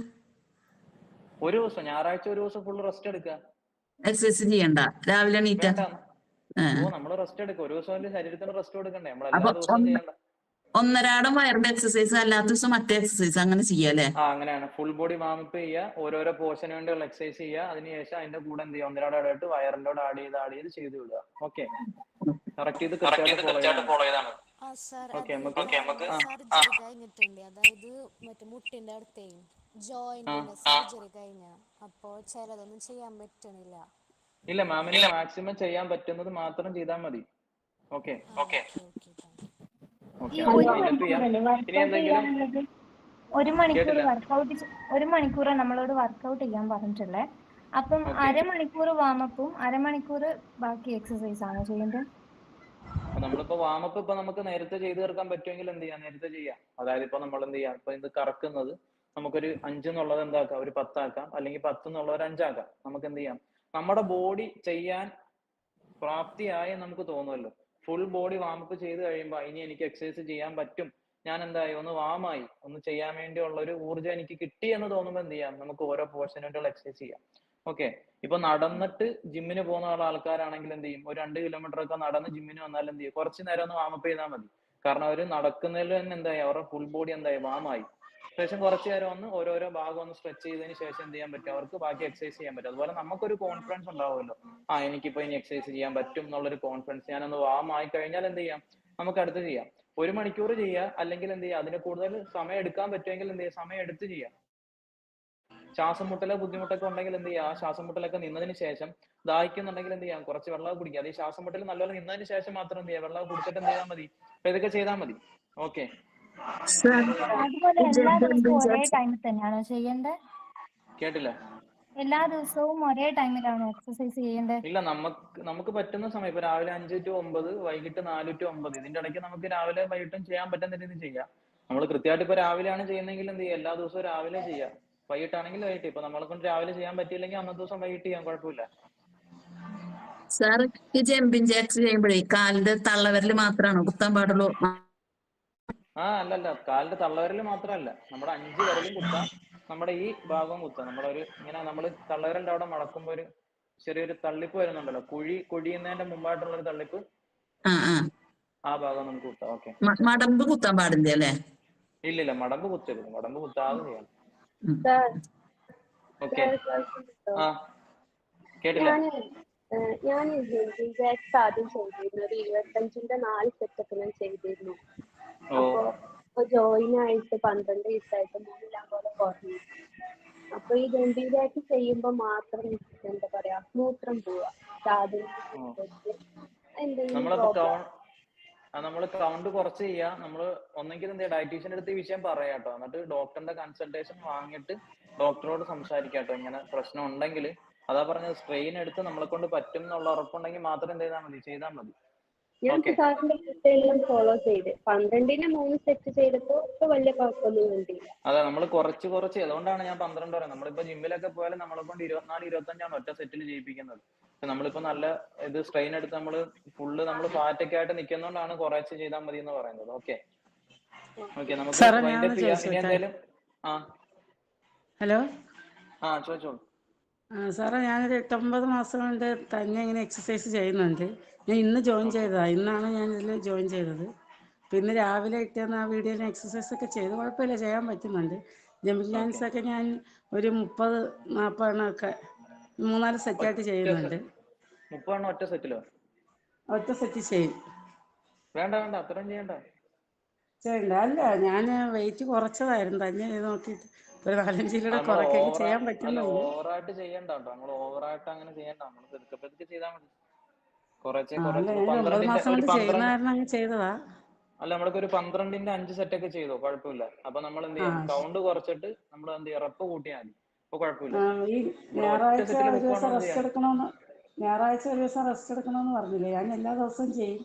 ഒരു ദിവസം, ഞായറാഴ്ച ഒരു ദിവസം ഫുൾ റെസ്റ്റ് എടുക്കുക. എക്സസൈസ് ചെയ്യണ്ട, രാവിലെ എണീറ്റാ നമ്മള് റെസ്റ്റ് എടുക്കുക. ഒരു ദിവസം ശരീരത്തിന് റെസ്റ്റ് കൊടുക്കണ്ടേ? നമ്മൾ എല്ലാ ദിവസവും ചെയ്യണ്ട. ഒന്നരാടം വയറിന്റെ എക്സസൈസ്, അല്ലാത്ത ദിവസം മറ്റേ എക്സസൈസ്, അങ്ങനെ ചെയ്യാല്ലേ? അങ്ങനെയാണ്. ഫുൾ ബോഡി വാമപ്പ് ചെയ്യുക, ഓരോരോ പോർഷന് വേണ്ടിയുള്ള എക്സസൈസ് ചെയ്യുക. അതിനുശേഷം അതിന്റെ കൂടെ എന്ത് ചെയ്യുക, ഒന്നരാടായിട്ട് വയറിന്റെ കൂടെ ആഡ് ചെയ്ത് ചെയ്ത് വിടുക. ഓക്കെ, കറക്റ്റ് ചെയ്ത് കൃത്യമായിട്ട് ഫോളോ ചെയ്താണ്. അതായത് മറ്റേ മുട്ടിന്റെ അടുത്തേ ജോയിന്റിന്റെ സർജറി കഴിഞ്ഞ, അപ്പോ ചിലതൊന്നും ചെയ്യാൻ പറ്റണില്ല. ഇല്ല, മാമിന് മാക്സിമം ചെയ്യാൻ പറ്റുന്നത് മാത്രം ചെയ്താൽ മതി. ഓക്കെ, ഒരു മണിക്കൂർ നമ്മളോട് വർക്കൗട്ട് ചെയ്യാൻ പറഞ്ഞിട്ടുള്ളേ. അപ്പം അരമണിക്കൂർ വാമപ്പും അരമണിക്കൂർ ബാക്കി എക്സസൈസ് ആണോ ചെയ്യേണ്ടത്? നമ്മളിപ്പോ വാമപ്പ് ഇപ്പൊ നമുക്ക് നേരത്തെ ചെയ്ത് തീർക്കാൻ പറ്റുമെങ്കിൽ എന്ത് ചെയ്യാം, നേരത്തെ ചെയ്യാം. അതായത് ഇപ്പൊ നമ്മൾ എന്ത് ചെയ്യാം, ഇപ്പൊ ഇത് കറക്കുന്നത് നമുക്കൊരു 5 എന്നുള്ളത് എന്താക്കാം, ഒരു 10 ആക്കാം. അല്ലെങ്കിൽ 10 എന്നുള്ളത് ഒരു 5 ആക്കാം. നമുക്ക് എന്ത് ചെയ്യാം, നമ്മുടെ ബോഡി ചെയ്യാൻ പ്രാപ്തിയായി നമുക്ക് തോന്നുമല്ലോ. ഫുൾ ബോഡി വാമപ്പ് ചെയ്ത് കഴിയുമ്പോൾ ഇനി എനിക്ക് എക്സസൈസ് ചെയ്യാൻ പറ്റും, ഞാൻ എന്തായി ഒന്ന് വാമായി ഒന്ന് ചെയ്യാൻ വേണ്ടിയുള്ള ഒരു ഊർജ്ജം എനിക്ക് കിട്ടി എന്ന് തോന്നുമ്പോൾ എന്ത് ചെയ്യാം, നമുക്ക് ഓരോ പോർഷന് വേണ്ടിയുള്ള എക്സസൈസ് ചെയ്യാം. ഓക്കെ, ഇപ്പൊ നടന്നിട്ട് ജിമ്മിന് പോകുന്ന ആൾക്കാരാണെങ്കിൽ എന്ത് ചെയ്യും, ഒരു 2 കിലോമീറ്റർ ഒക്കെ നടന്ന് ജിമ്മിന് വന്നാൽ എന്ത് ചെയ്യും, കുറച്ച് നേരം ഒന്ന് വാമപ്പ് ചെയ്താൽ മതി. കാരണം അവർ നടക്കുന്നതിൽ തന്നെ എന്തായി, അവരുടെ ഫുൾ ബോഡി എന്തായി വാമായി. ശേഷം കുറച്ച് നേരം ഒന്ന് ഓരോരോ ഭാഗം ഒന്ന് സ്ട്രെച്ച് ചെയ്തതിന് ശേഷം എന്ത് ചെയ്യാൻ പറ്റും, അവർക്ക് ബാക്കി എക്സസൈസ് ചെയ്യാൻ പറ്റും. അതുപോലെ നമുക്കൊരു കോൺഫിഡൻസ് ഉണ്ടാവുമല്ലോ, എനിക്കിപ്പോ ഇനി എക്സസൈസ് ചെയ്യാൻ പറ്റും എന്നുള്ളൊരു കോൺഫിഡൻസ്. ഞാനൊന്ന് വാമായി കഴിഞ്ഞാൽ എന്ത് ചെയ്യാം, നമുക്ക് അടുത്ത് ചെയ്യാം. 1 മണിക്കൂർ ചെയ്യുക, അല്ലെങ്കിൽ എന്ത് ചെയ്യുക, അതിന് കൂടുതൽ സമയം എടുക്കാൻ പറ്റുമെങ്കിൽ എന്ത് ചെയ്യുക, സമയം എടുത്ത് ചെയ്യാം. ശ്വാസം മുട്ടലോ ബുദ്ധിമുട്ടൊക്കെ ഉണ്ടെങ്കിൽ എന്ത് ചെയ്യുക, ആ ശ്വാസം മുട്ടലൊക്കെ നിന്നതിന് ശേഷം ദാഹിക്കുന്നുണ്ടെങ്കിൽ എന്ത് ചെയ്യാം, കുറച്ച് വെള്ളം കുടിക്കുക. അത് ഈ ശ്വാസം മുട്ടൽ നല്ലപോലെ നിന്നതിന് ശേഷം മാത്രം എന്ത് ചെയ്യുക, വെള്ളം കുടിച്ചിട്ട് എന്ത് ചെയ്താൽ മതി, അപ്പൊ ഇതൊക്കെ ചെയ്താൽ മതി. ഓക്കെ, എല്ലാ ദിവസവും ഒരേ ടൈമിൽ തന്നെയാണോ ചെയ്യേണ്ടത്? കേട്ടില്ല? എല്ലാ ദിവസവും ഒരേ ടൈമിലാണോ എക്സസൈസ് ചെയ്യേണ്ടത്? ഇല്ല, നമുക്ക് പറ്റുന്ന സമയം. ഇപ്പൊ രാവിലെ 5 to 9, വൈകിട്ട് 4 to 9, ഇതിന്റെ ഇടയ്ക്ക് നമുക്ക് രാവിലെ വൈകിട്ടും ചെയ്യാൻ പറ്റുന്ന രീതിയിൽ ചെയ്യാം. നമ്മൾ കൃത്യമായിട്ട് ഇപ്പൊ രാവിലെയാണ് ചെയ്യുന്നതെങ്കിൽ എന്ത് ചെയ്യാം, എല്ലാ ദിവസവും രാവിലെ ചെയ്യാം. വൈകിട്ടാണെങ്കിൽ വൈകിട്ട്. ഇപ്പൊ നമ്മളെ കൊണ്ട് രാവിലെ ചെയ്യാൻ പറ്റിയില്ലെങ്കിൽ അന്നത്തെ ദിവസം വൈകിട്ട് ചെയ്യാൻ കുഴപ്പമില്ല. സാർ ഈ ജമ്പിങ് ജാക്സ് ചെയ്യുമ്പോഴേ കാലിന്റെ തള്ളവിരൽ മാത്രമാണോ കുത്താൻ പാടുള്ളൂ? അല്ലല്ല, കാലിന്റെ തള്ളവിരൽ മാത്രമല്ല, നമ്മുടെ 5 വിരലും കുത്താം, നമ്മുടെ ഈ ഭാഗവും കുത്താം. നമ്മളൊരു ഇങ്ങനെ നമ്മൾ തള്ളവിരലിന്റെ അവിടെ മടക്കുമ്പോ ഒരു ചെറിയൊരു തള്ളിപ്പ് വരുന്നുണ്ടല്ലോ, കുഴിയുന്നതിന്റെ മുമ്പായിട്ടുള്ള ഒരു തള്ളിപ്പ്, ആ ഭാഗം നമുക്ക് കുത്താം. ഓക്കെ. മടമ്പ് കുത്താൻ പാടില്ല അല്ലേ? ഇല്ലില്ല, മടമ്പ് കുത്തരുത്, മടമ്പ് കുത്താതെ ചെയ്യണം. ഓക്കെ. കേട്ടില്ല. ഞാൻ ജാക്സ് ആദ്യം ചെയ്തിരുന്നു, ഒരു 25ന്റെ 4 സെറ്റപ്പ് ഞാൻ ചെയ്തിരുന്നു. അപ്പൊ ജോയിൻ ആയിട്ട് 12 ദിവസമായിട്ട് 3 കിലോ പോലെ കുറഞ്ഞു. അപ്പൊ ഈ ജമ്പിങ് ജാക്സ് ചെയ്യുമ്പോ മാത്രം എന്താ പറയാ മൂത്രം പോവാ. നമ്മള് കൗണ്ട് കുറച്ച് ചെയ്യാം. നമ്മള് ഒന്നെങ്കിൽ എന്താ ഡയറ്റീഷ്യന്റെ അടുത്ത് ഈ വിഷയം പറയാട്ടോ, എന്നിട്ട് ഡോക്ടറിന്റെ കൺസൾട്ടേഷൻ വാങ്ങിയിട്ട് ഡോക്ടറോട് സംസാരിക്കാട്ടോ. ഇങ്ങനെ പ്രശ്നം ഉണ്ടെങ്കിൽ അതാ പറഞ്ഞത്, സ്ട്രെയിൻ എടുത്ത് നമ്മളെ കൊണ്ട് പറ്റും എന്നുള്ള ഉറപ്പുണ്ടെങ്കിൽ മാത്രം ചെയ്താൽ മതി. ഞാൻ സാറിന്റെ എല്ലാം ഫോളോ ചെയ്ത് 12ന് 3 സെറ്റ് ചെയ്തപ്പോ ഇപ്പൊ വലിയ കുഴപ്പമൊന്നും കണ്ടില്ല. അതെ, നമ്മൾ കുറച്ച് അതുകൊണ്ടാണ് ഞാൻ 12 പറയുന്നത്. നമ്മളിപ്പോ ജിമ്മിലൊക്കെ പോയാലും നമ്മളെ കൊണ്ട് 24-25 ഒറ്റ സെറ്റിൽ ചെയ്യിപ്പിക്കുന്നത്. നമ്മളിപ്പോ നല്ല ഇത് സ്ട്രെയിൻ എടുത്ത് നമ്മള് ഫുള്ള് നമ്മൾ ഫാറ്റൊക്കെ ആയിട്ട് നിൽക്കുന്നോണ്ടാണ് കുറച്ച് ചെയ്താൽ മതി എന്ന് പറയുന്നത്. ഓക്കെ, നമുക്ക് വൈൻഡപ്പ് ചെയ്യാം. ഇനി എന്തായാലും ഹലോ, ചോദിച്ചോളൂ. സാറേ, ഞാനൊരു 8-9 മാസം കൊണ്ട് തന്നെ ഇങ്ങനെ എക്സസൈസ് ചെയ്യുന്നുണ്ട്. ഞാൻ ഇന്ന് ജോയിൻ ചെയ്തതാ, ഇന്നാണ് ഞാൻ ഇതിൽ ജോയിൻ ചെയ്തത്. പിന്നെ രാവിലെ ഇട്ടുന്ന ആ വീഡിയോയിൽ എക്സസൈസ് ഒക്കെ ചെയ്ത് കുഴപ്പമില്ല, ചെയ്യാൻ പറ്റുന്നുണ്ട്. ജമ്പിങ് ജാക്സ് ഒക്കെ ഞാൻ ഒരു 30-40 എണ്ണമൊക്കെ 3-4 സെറ്റായിട്ട് ചെയ്യുന്നുണ്ട്. 30 എണ്ണം ഒറ്റ സെറ്റിലോ? ഒറ്റ സെറ്റ് ചെയ്യും. വേണ്ട അത്രയും ചെയ്യണ്ട. അല്ല, ഞാൻ വെയിറ്റ് കുറച്ചതായിരുന്നു, തന്നെ ചെയ്ത് നോക്കിയിട്ട് ഒരു 4-5 കിലോ കുറയ്ക്കൊക്കെ ചെയ്യാൻ പറ്റുന്നുണ്ട്. ഓവറായിട്ട് ചെയ്യണ്ട കേട്ടോ, നമ്മൾ ഓവറായിട്ട് അങ്ങനെ ചെയ്യണ്ട. നമ്മൾ പതുക്കെ ചെയ്താൽ മതി. കുറച്ച് 9 മാസം കൊണ്ട് ചെയ്യുന്ന കാരണം അങ്ങ് ചെയ്തതാ. അല്ല, നമ്മൾക്ക് ഒരു 12ന്റെ 5 സെറ്റ് ഒക്കെ ചെയ്തോ, കുഴപ്പമില്ല. അപ്പൊ നമ്മൾ എന്ത് ചെയ്യാം, കൗണ്ട് കുറച്ചിട്ട് നമ്മൾ എന്ത് ചെയ്യാം, റെപ്പ് കൂട്ടിയാൽ മതി. അപ്പൊ കുഴപ്പമില്ല. ഈ ഞായറാഴ്ച ഒരു ദിവസം റെസ്റ്റ് എടുക്കണമെന്ന് പറഞ്ഞില്ലേ? ഞാൻ എല്ലാ ദിവസവും ചെയ്യും.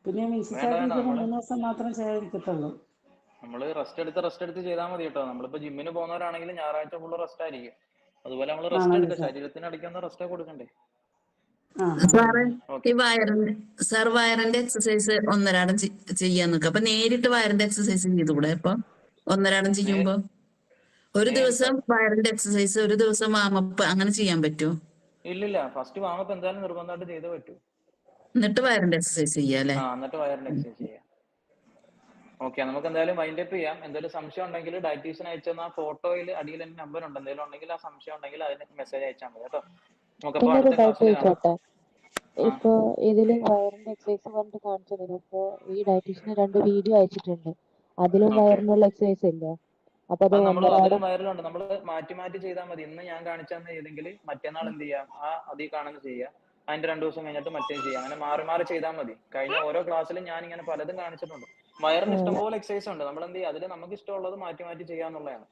പിന്നെ മിനിസായിട്ടിരിക്കുമ്പോൾ 3 ദിവസം മാത്രം ചെയ്യാതിരിക്കത്തുള്ളൂ. നമ്മള് റെസ്റ്റ് എടുത്ത് ചെയ്താൽ മതി കേട്ടോ. നമ്മളിപ്പോ ജിമ്മിന് പോകുന്നവരാണെങ്കിൽ ഞായറാഴ്ച ഫുള്ള് റെസ്റ്റ് ആയിരിക്കും. അതുപോലെ നമ്മൾ റെസ്റ്റ് എടുക്കുക, ശരീരത്തിന് അടിക്കുന്ന റെസ്റ്റ് കൊടുക്കണ്ടേ. ഈ വയറിന്റെ എക്സസൈസ് ഒന്നരാടം ചെയ്യാൻ നോക്കുക. അപ്പൊ നേരിട്ട് വയറിന്റെ എക്സസൈസ് ചെയ്തുകൂടെ? അപ്പൊ ഒന്നരാടം ചെയ്യുമ്പോ ഒരു ദിവസം വയറിന്റെ എക്സസൈസ്, ഒരു ദിവസം വാമപ്പ്, അങ്ങനെ ചെയ്യാൻ പറ്റുമോ? ഇല്ലില്ല, ഫസ്റ്റ് വാമപ്പ് എന്തായാലും നിർബന്ധമായിട്ട് ചെയ്തേ പറ്റൂ. എന്നിട്ട് വയറിന്റെ എക്സസൈസ് ചെയ്യാല്ലേ? എന്നിട്ട് വയറിന്റെ എക്സസൈസ് ചെയ്യാം. ഓക്കെ, നമുക്ക് എന്തായാലും വൈൻഡപ്പ് ചെയ്യാം. എന്തെങ്കിലും സംശയം ഉണ്ടെങ്കിൽ ഡയറ്റീഷ്യൻ അയച്ചെന്ന ഫോട്ടോയിൽ അടിയിൽ എന്റെ നമ്പർ ഉണ്ട്. എന്തെങ്കിലും ഉണ്ടെങ്കിൽ ആ സംശയം ഉണ്ടെങ്കിൽ അതിന് മെസ്സേജ് അയച്ചാൽ മതി കേട്ടോ. ഇപ്പൊ ഇതില് വയറിന്റെ എക്സസൈസ് പറഞ്ഞിട്ട് കാണിച്ചു തരും. ഇപ്പൊ ഈ ഡയറ്റീഷ്യന് 2 വീഡിയോ അയച്ചിട്ടുണ്ട്, അതിലും വയറിനുള്ള എക്സസൈസ് ഇല്ല. അപ്പൊ അത് അതിലും വയറിലുണ്ട്. നമ്മൾ മാറ്റി ചെയ്താൽ മതി. ഇന്ന് ഞാൻ കാണിച്ചെന്ന് ചെയ്തെങ്കിൽ മറ്റന്നാൾ എന്ത് ചെയ്യാം, അതിൽ കാണുന്ന ചെയ്യാം. അതിന്റെ 2 ദിവസം കഴിഞ്ഞിട്ട് മറ്റേ ചെയ്യാം. അങ്ങനെ മാറി ചെയ്താൽ മതി. കഴിഞ്ഞ ഓരോ ക്ലാസ്സിലും ഞാൻ ഇങ്ങനെ പലതും കാണിച്ചിട്ടുണ്ട്. വയറിന് ഇഷ്ടംപോലെ എക്സസൈസ് ഉണ്ട്. നമ്മൾ എന്ത് ചെയ്യാം, അതിൽ നമുക്ക് ഇഷ്ടമുള്ളത് മാറ്റി ചെയ്യാന്നുള്ളതാണ്.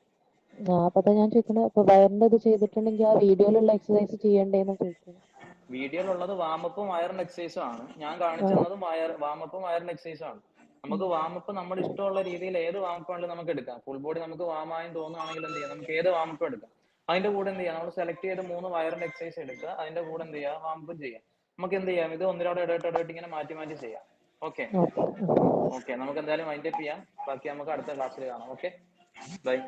അപ്പൊ ഞാൻ ചോദിക്കുന്നത്, ഇപ്പൊ വയറിന്റെ ഇത് ചെയ്തിട്ടുണ്ടെങ്കിൽ ആ വീഡിയോയിലുള്ള എക്സസൈസ് ചെയ്യണ്ടേന്ന് ചോദിക്കുന്നത്. വീഡിയോയിലുള്ളത് വാമപ്പും വയറിന്റെ എക്സസൈസും ആണ്. ഞാൻ കാണിച്ചു തന്നതും വാമപ്പും വയറിന്റെ എക്സസൈസും ആണ്. നമുക്ക് വാമപ്പ് നമ്മുടെ ഇഷ്ടമുള്ള രീതിയിൽ ഏത് വാമപ്പാണെങ്കിലും നമുക്ക് എടുക്കാം. ഫുൾ ബോഡി നമുക്ക് വാമായും തോന്നുകയാണെങ്കിൽ എന്ത് ചെയ്യാം, നമുക്ക് ഏത് വാമപ്പും എടുക്കാം. അതിന്റെ കൂടെ എന്ത് ചെയ്യാം, നമ്മൾ സെലക്ട് ചെയ്ത് 3 വയറിന്റെ എക്സസൈസ് എടുക്കുക. അതിന്റെ കൂടെ എന്ത് ചെയ്യാം, വാമപ്പും ചെയ്യാം. നമുക്ക് എന്ത് ചെയ്യാം, ഇത് ഒന്നിനോട് ഇടയിട്ട് ഇങ്ങനെ മാറ്റി ചെയ്യാം. ഓക്കെ, നമുക്ക് എന്തായാലും വൈൻഡപ്പ് ചെയ്യാം. ബാക്കി നമുക്ക് അടുത്ത ക്ലാസ്സിൽ കാണാം. Okay, by.